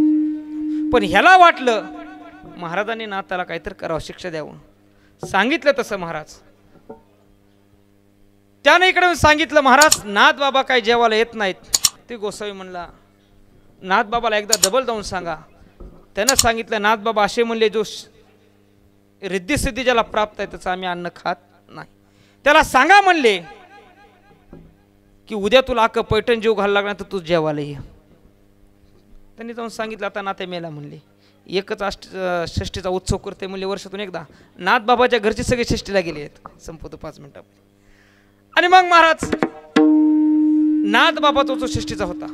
पण ह्याला वाटलं महाराजांनी नाथाला काहीतरी करावं, शिक्षा द्यावं. सांगितलं तसं महाराज. त्याने इकडे सांगितलं महाराज नाथ बाबा काय जेवायला येत नाहीत. ते गोसावी म्हणला नाथ बाबाला एकदा डबल जाऊन सांगा. त्यानं सांगितलं नाथ बाबा असे म्हणले, जो रिद्धी सिद्धी ज्याला प्राप्त आहे त्याचं आम्ही अन्न खात नाही. त्याला सांगा म्हणले की उद्या तुला अख्खं पैठण जीव घालायला लागला तर तू जेवायला ये. त्यांनी जाऊन सांगितलं आता नाते मेला म्हणले. एकच षष्टीचा उत्सव करते म्हणले वर्षातून एकदा. नाथ बाबाच्या घरचे सगळे षष्टीला गेले आहेत. संपवतो 5 मिनिटामध्ये. आणि मग महाराज नाथ बाबाचा उत्सव षष्टीचा होता.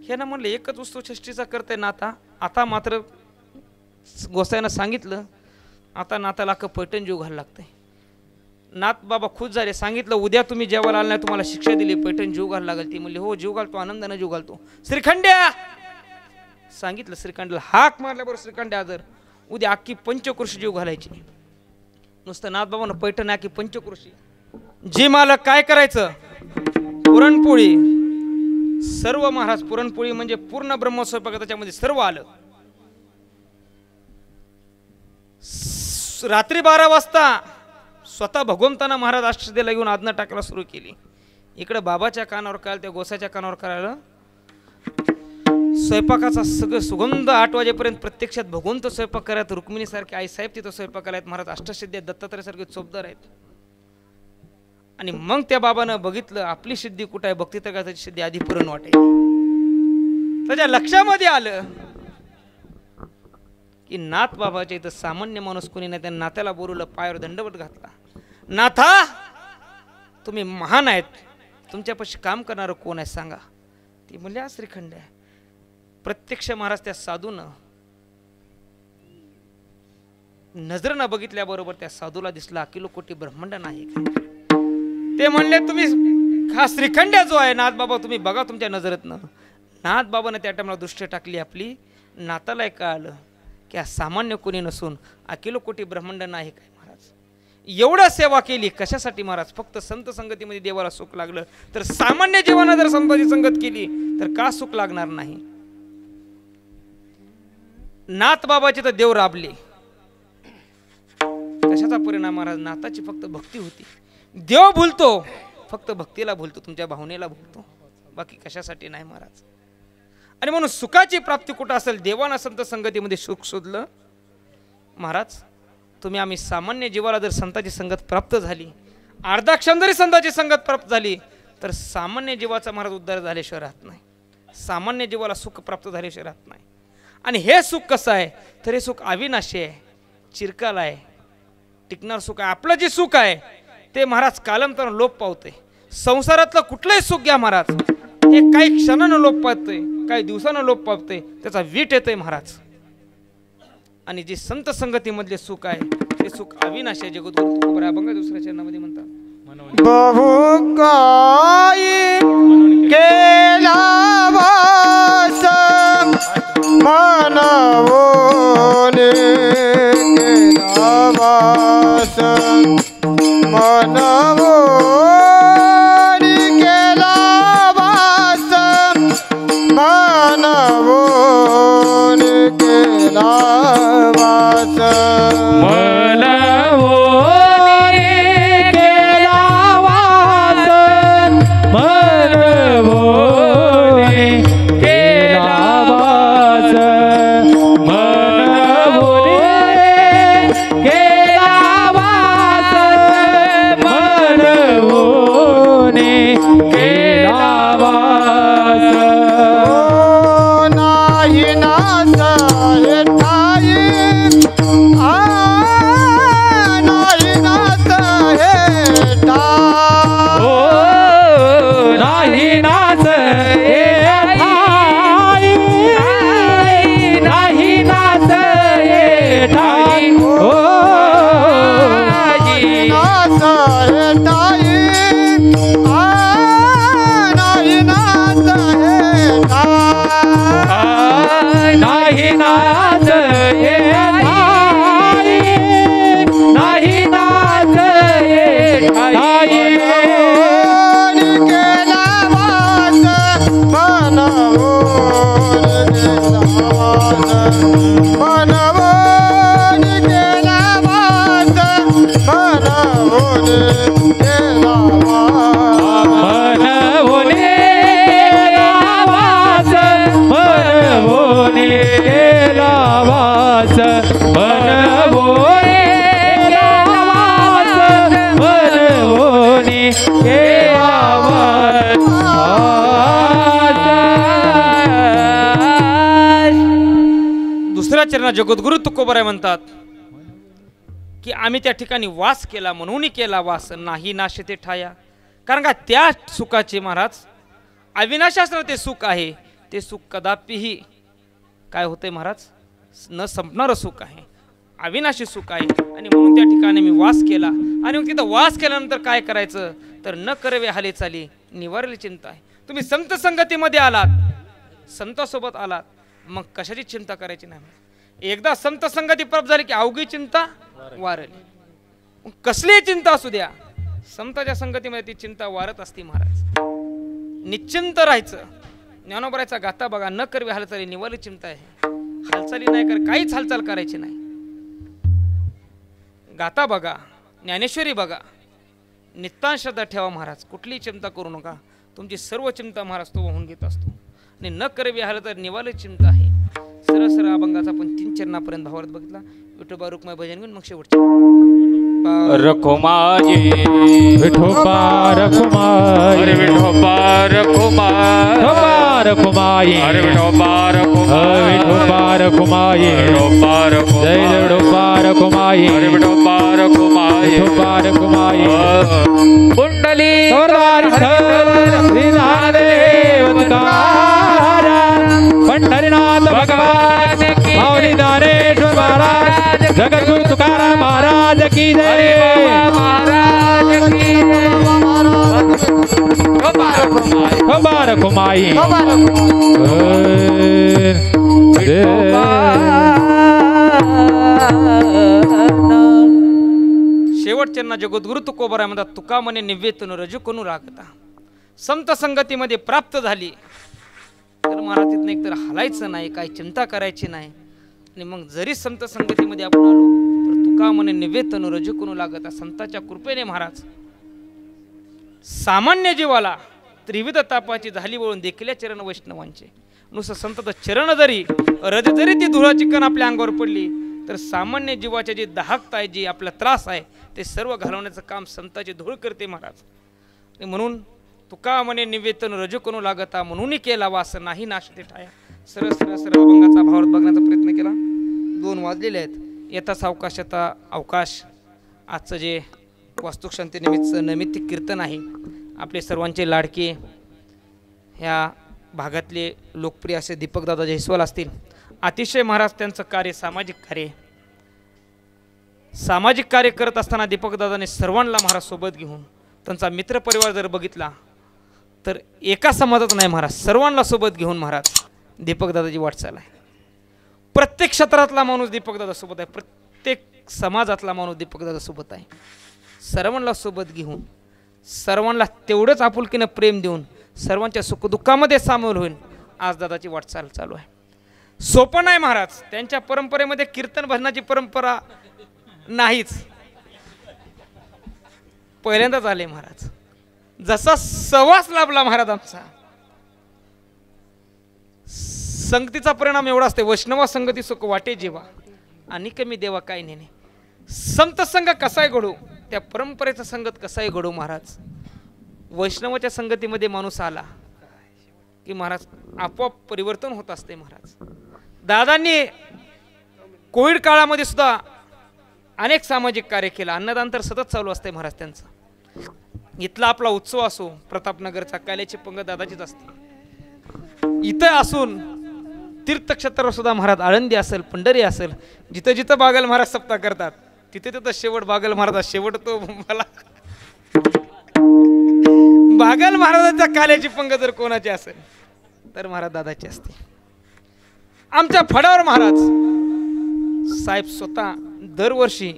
हे ना म्हणले एकच उत्सव षष्टीचा करते नाथा. आता मात्र गोसाईनं सांगितलं आता नाथाला अख्खं पैठण जीव घालायला लागतंय. नाथ बाबा खुश झाले. सांगितलं उद्या तुम्ही जेवायला आला नाही तुम्हाला शिक्षा दिली पैठण जीव घालायला लागेल. ती म्हणली हो जीव घालतो आनंदाने जीव घालतो. श्रीखंड्या सांगितलं श्रीखंडाला हाक मारल्याबरोबर श्रीखंड्या जर उद्या अख्खी पंचकृषी जीव घालायची. नुसतं नाथ बाबानं पैठण अख्खी पंचकृषी. जी मालक काय करायचं पुरणपोळी सर्व महाराज. पुरणपोळी म्हणजे पूर्ण ब्रह्मस्वयंपाक त्याच्यामध्ये सर्व आलं. रात्री 12 वाजता स्वतः भगवंताना महाराज अष्टसिद्धीला घेऊन आज्ञा टाकायला सुरू केली. इकडे बाबाच्या कानावर कळालं त्या गोसाच्या कानावर कळालं. स्वयंपाकाचा सगळं सुगंध 8 वाजेपर्यंत प्रत्यक्षात भगवंत स्वयंपाक करायत. रुक्मिणीसारखे आई साहेब तिथं स्वयंपाकाला आहेत. महाराज अष्टसिद्धी दत्तात्रयासारखे चोपदार आहेत. आणि मग त्या बाबानं बघितलं आपली सिद्धी कुठं आहे. भक्ती तर सिद्धी आधी पुरण वाटे. त्याच्या लक्षामध्ये आलं की नाथ बाबाच्या इथं सामान्य माणूस कोणी नाही. त्या नात्याला बोलवलं पायावर दंडवत घातला. नाथा तुम्ही महान आहेत. तुमच्यापाशी काम करणारं कोण आहे सांगा. ती म्हणली हा श्रीखंड आहे. प्रत्यक्ष महाराज त्या साधूनं नजरेनं बघितल्याबरोबर त्या साधूला दिसला अखिल कोटी ब्रह्मांड नाही. ते म्हणले तुम्ही हा श्रीखंड जो आहे नाथ बाबा तुम्ही बघा तुमच्या नजरेतनं. नाथ बाबानं त्या टाइमला दृष्टी टाकली आपली. नाताला एक आलं की सामान्य कोणी नसून अखिल कोटी ब्रह्मांड नाही काय महाराज. एवढं सेवा केली कशासाठी महाराज. फक्त संत संगतीमध्ये देवाला सुख लागलं तर सामान्य जीवनात जर संतांची संगत केली तर का सुख लागणार नाही. नाथ बाबाचे तर देव राबले. कशाचा परिणाम महाराज नाथाची फक्त भक्ती होती. देव भूलतो फक्त भक्तीला भूलतो तुमच्या भावनेला भूलतो बाकी कशासाठी नाही महाराज. आणि म्हणून सुखाची प्राप्ती कुठं असेल देवाना संत संगतीमध्ये सुख शोधलं. महाराज तुम्ही आम्ही सामान्य जीवाला जर संताची संगत प्राप्त झाली अर्धा क्षण जरी संताची संगत प्राप्त झाली तर सामान्य जीवाचा महाराज उद्धार झाल्याशिवाय राहत नाही. सामान्य जीवाला सुख प्राप्त झाल्याशिवाय राहत नाही. आणि हे सुख कसं आहे तर हे सुख अविनाशी आहे चिरकाल आहे टिकणार सुख आहे. आपलं जे सुख आहे ते महाराज कालांतरानं लोप पावते. संसारातलं कुठलंही सुख घ्या महाराज हे काही क्षणानं लोप पावते काही दिवसानं लोप पावते त्याचा वीट येतोय महाराज. आणि जे संत संगतीमधले सुख आहे ते सुख अविनाशी आहे. जगद्गुरु तुकोबरा अभंग दुसऱ्या चरणामध्ये म्हणतात बहु काही केला वास मनवोने केला वास मनवोने केला वास मनवोने केला वास मनवोने शेवाचरणा जगद्गुरु तुकोबराय म्हणतात की आम्ही त्या ठिकाणी वास केला म्हणून केला वास नाही नाश ते ठाया. कारण का त्या सुखाचे महाराज अविनाशी असणारं ते सुख आहे. ते सुख कदापिही काय होते महाराज न संपणारं सुख आहे, अविनाशी सुख आहे. आणि म्हणून त्या ठिकाणी मी वास केला. आणि मग तिथं वास केल्यानंतर काय करायचं तर न करवे हाले चाली निवारली चिंता आहे. तुम्ही संत संगतीमध्ये आलात, संतासोबत आलात, मग कशाची चिंता करायची नाही. एकदा संत संगती प्राप्त झाली की अवघी चिंता वारली. मग कसली चिंता असू द्या, संताच्या संगतीमध्ये ती चिंता वारत असते महाराज. निश्चिंत राहायचं. ज्ञानोबरायचा गाथा बघा, न करवे हालचाली निवारली चिंता आहे. हालचाली नाही कर, काहीच हालचाल करायची नाही. गाथा बघा, ज्ञानेश्वरी बघा, नित्तान श्रद्धा ठेवा महाराज. कुठलीही चिंता करू नका. तुमची सर्व चिंता महाराज तो वाहून घेत असतो. आणि न करवे हाल तर निवारली चिंता आहे. सरळ सरळ अभंगाचा आपण 3 चरणापर्यंत भावार्थ बघितला. विठोबा रुक्माई भजन घेऊन मग शेवटचे रखुमाई विठोबा रखुमाई अरे विठोबा रखुमाई विठोबा रखुमाई अरे विठोबा रखुमाई विठोबा रखुमाई विठोबा जय रखुमाई विठोबा रखुमाई अरे विठोबा रखुमाई विठोबा रखुमाई कुंडली सरदार श्री नामदेव तुकाराम पंढरीनाथ भगवान की माऊली ज्ञानेश्वर महाराज जगद्गुरु तुकाराम महाराज की जय. महाराज की विठोबा रखुमाई शेवटच्यांना जगद्गुरु तुकोबराय म्हणतात तुका म्हणे निवेतन रजू कोणू रागता. संत संगतीमध्ये प्राप्त झाली तर महाराज तिथनं एक तर हलायचं नाही, काही चिंता करायची नाही. आणि मग जरी संत संगतीमध्ये आपण आलो तर तुका म्हणे निवेतन रजू कोणू लागता. संताच्या कृपेने महाराज सामान्य जीवाला त्रिविध तापाची झाली वळून देखील चरण वैष्णवांचे. नुसतं संतचं चरण जरी रज जरी ती धुळाची कण आपल्या अंगावर पडली तर सामान्य जीवाचे जे दाहकता आहे, जे आपला त्रास आहे, ते सर्व घालवण्याचं काम संताची धूळ करते महाराज. आणि म्हणून तुका म्हणे निवेतन रजू कोणू लागता म्हणून केला वास नाही नाश ते ठाया. सरळ सरळ सरळ अभंगाचा भावार्थ बघण्याचा प्रयत्न केला. 2 वाजलेले आहेत. येता सावकाश येता अवकाश. आजचं जे वास्तुशांतीनिमित्त नैमित्तिक कीर्तन आहे, आपले सर्वांचे लाडके ह्या भागातले लोकप्रिय असे दीपकदादा जयस्वाल असतील. अतिशय महाराज त्यांचं कार्य सामाजिक कार्य करत असताना दीपकदादाने सर्वांना महाराज सोबत घेऊन त्यांचा मित्रपरिवार जर बघितला तर एका समाजात नाही महाराज, सर्वांना सोबत घेऊन महाराज दीपकदादाची वाटचाल आहे. प्रत्येक क्षेत्रातला माणूस दीपकदादा सोबत आहे, प्रत्येक समाजातला माणूस दीपकदादा सोबत आहे. सर्वांना सोबत घेऊन सर्वांना तेवढंच आपुलकीनं प्रेम देऊन सर्वांच्या सुखदुःखामध्ये सामील होऊन आज दादाची वाटचाल चालू आहे. सोपं नाही महाराज. त्यांच्या परंपरेमध्ये कीर्तन भजनाची परंपरा नाहीच, पहिल्यांदाच आले महाराज. जसा सहवास लाभला महाराज आमचा, संगतीचा परिणाम एवढा असते. वैष्णवा संगती सुख वाटे जेवा आणि कमी देवा काय नेणे. संत संघ कसाय घडू, त्या परंपरेचा संगत कसाय घडू महाराज. वैष्णवाच्या संगतीमध्ये माणूस आला की महाराज आपोआप परिवर्तन होत असते महाराज. दादांनी कोविड काळामध्ये सुद्धा अनेक सामाजिक कार्य केलं. अन्नदान तर सतत चालू असते महाराज त्यांचं. इथला आपला उत्सव असो, प्रतापनगरचा काल्याची पंगत दादाचीच असते. इथं असून तीर्थक्षेत्रावर सुद्धा महाराज आळंदी असेल, पंढरी असेल, जिथं जिथं बागल महाराज सप्ताह करतात तिथे तिथं शेवट बागल महाराज. शेवट तो मला बागल महाराजांच्या काल्याची पंगत जर कोणाची असेल तर महाराज दादाची असते. आमच्या फडावर महाराज साहेब स्वतः दरवर्षी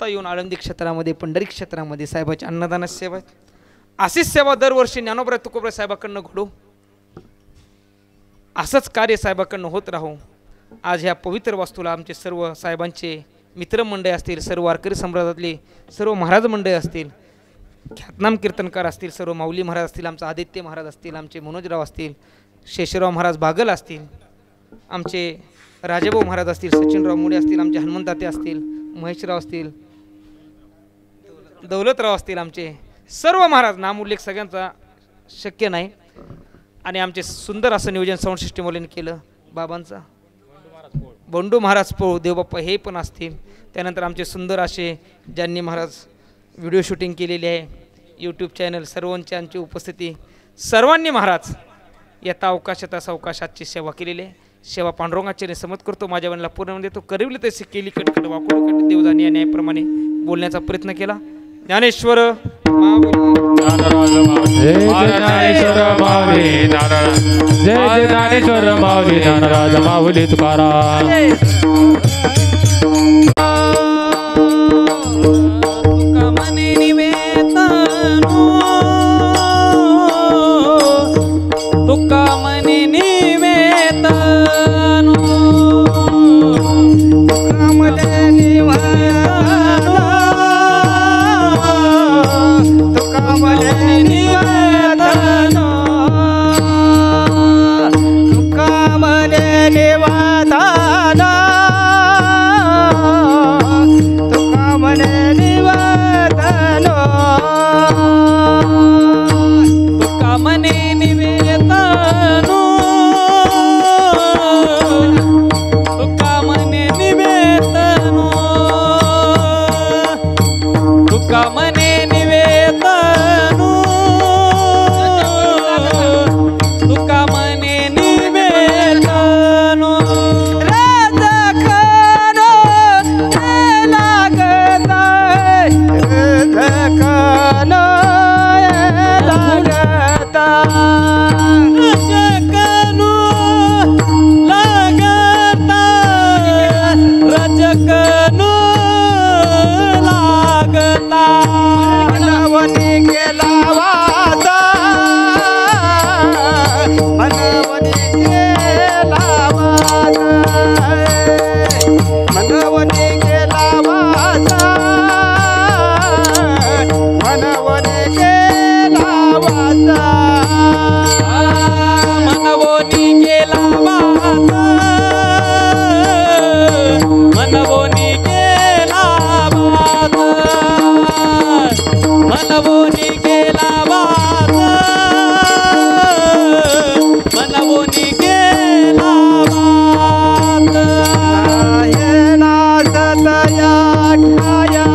येऊन आळंदी क्षेत्रामध्ये, पंढरी क्षेत्रामध्ये साहेबाची अन्नदान सेवा, अशीच सेवा दरवर्षी ज्ञानोबराय तुकोबराय साहेबाकडनं घडू. असंच कार्य साहेबाकडनं होत राहू. आज ह्या पवित्र वास्तूला आमचे सर्व साहेबांचे मित्रमंडळी असतील, सर्व वारकरी संप्रदायातले सर्व महाराज मंडळी असतील, ख्यातनाम कीर्तनकार असतील, सर्व माऊली महाराज असतील, आमचा आदित्य महाराज असतील, आमचे मनोजराव असतील, शेषराव महाराज बागल असतील, आमचे राजेभाऊ महाराज असतील, सचिनराव मुळे असतील, आमचे हनुमंताते असतील, महेशराव असतील, दौलतराव असतील, आमचे सर्व महाराज, नाम उल्लेख सगळ्यांचा शक्य नाही. आणि आमचे सुंदर असं नियोजन साऊंड सिस्टीमवाल्याने केलं. बाबांचा बंडू महाराज पळू देवबाप्पा हे पण असतील. त्यानंतर आमचे सुंदर असे ज्यांनी महाराज व्हिडिओ शूटिंग केलेली आहे, यूट्यूब चॅनल, सर्वांची आमची उपस्थिती, सर्वांनी महाराज येता अवकाशात अवकाशाची सेवा केलेली आहे. सेवा पांडुरंगाचे समत करतो, माझ्या वडिला पूर्ण देतो. करविले तसे केली कटकट वाकुळ कट देवदानी या न्यायाप्रमाणे बोलण्याचा प्रयत्न केला. ज्ञानेश्वर जय ज्ञानेश्वर माऊली ज्ञानराज, जय ज्ञानेश्वर माऊली ज्ञानराज माऊली तुकाराम. तुका मने निवेदनो, तुका मने निवेदनो, तुका मने निवेदनो, तुका मने निवेदनो, तुका मने निवेदनो, तुका मने निवेदनो, तुका मने निवेदनो, तुका मने निवेदनो, तुका मने निवेदनो, तुका मने निवेदनो. राजखानो हे लागता, राजखानो हे लागता, राजखानो लागता, राजखानो लागता. मनवनी केला वाचा, मनवनी केला वाचा, मनवनी केला वाचा, मनवनी केला वाचा, मनवनी केला वाचा, मनवनी केला वाचा, मनवनी केला वाचा, मनवनी केला वाचा. हे नाचत या ठाया,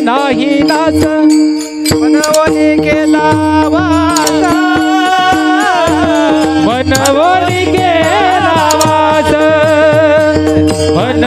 नाही नास मनवनी केला वास मनवरी गेला वास मन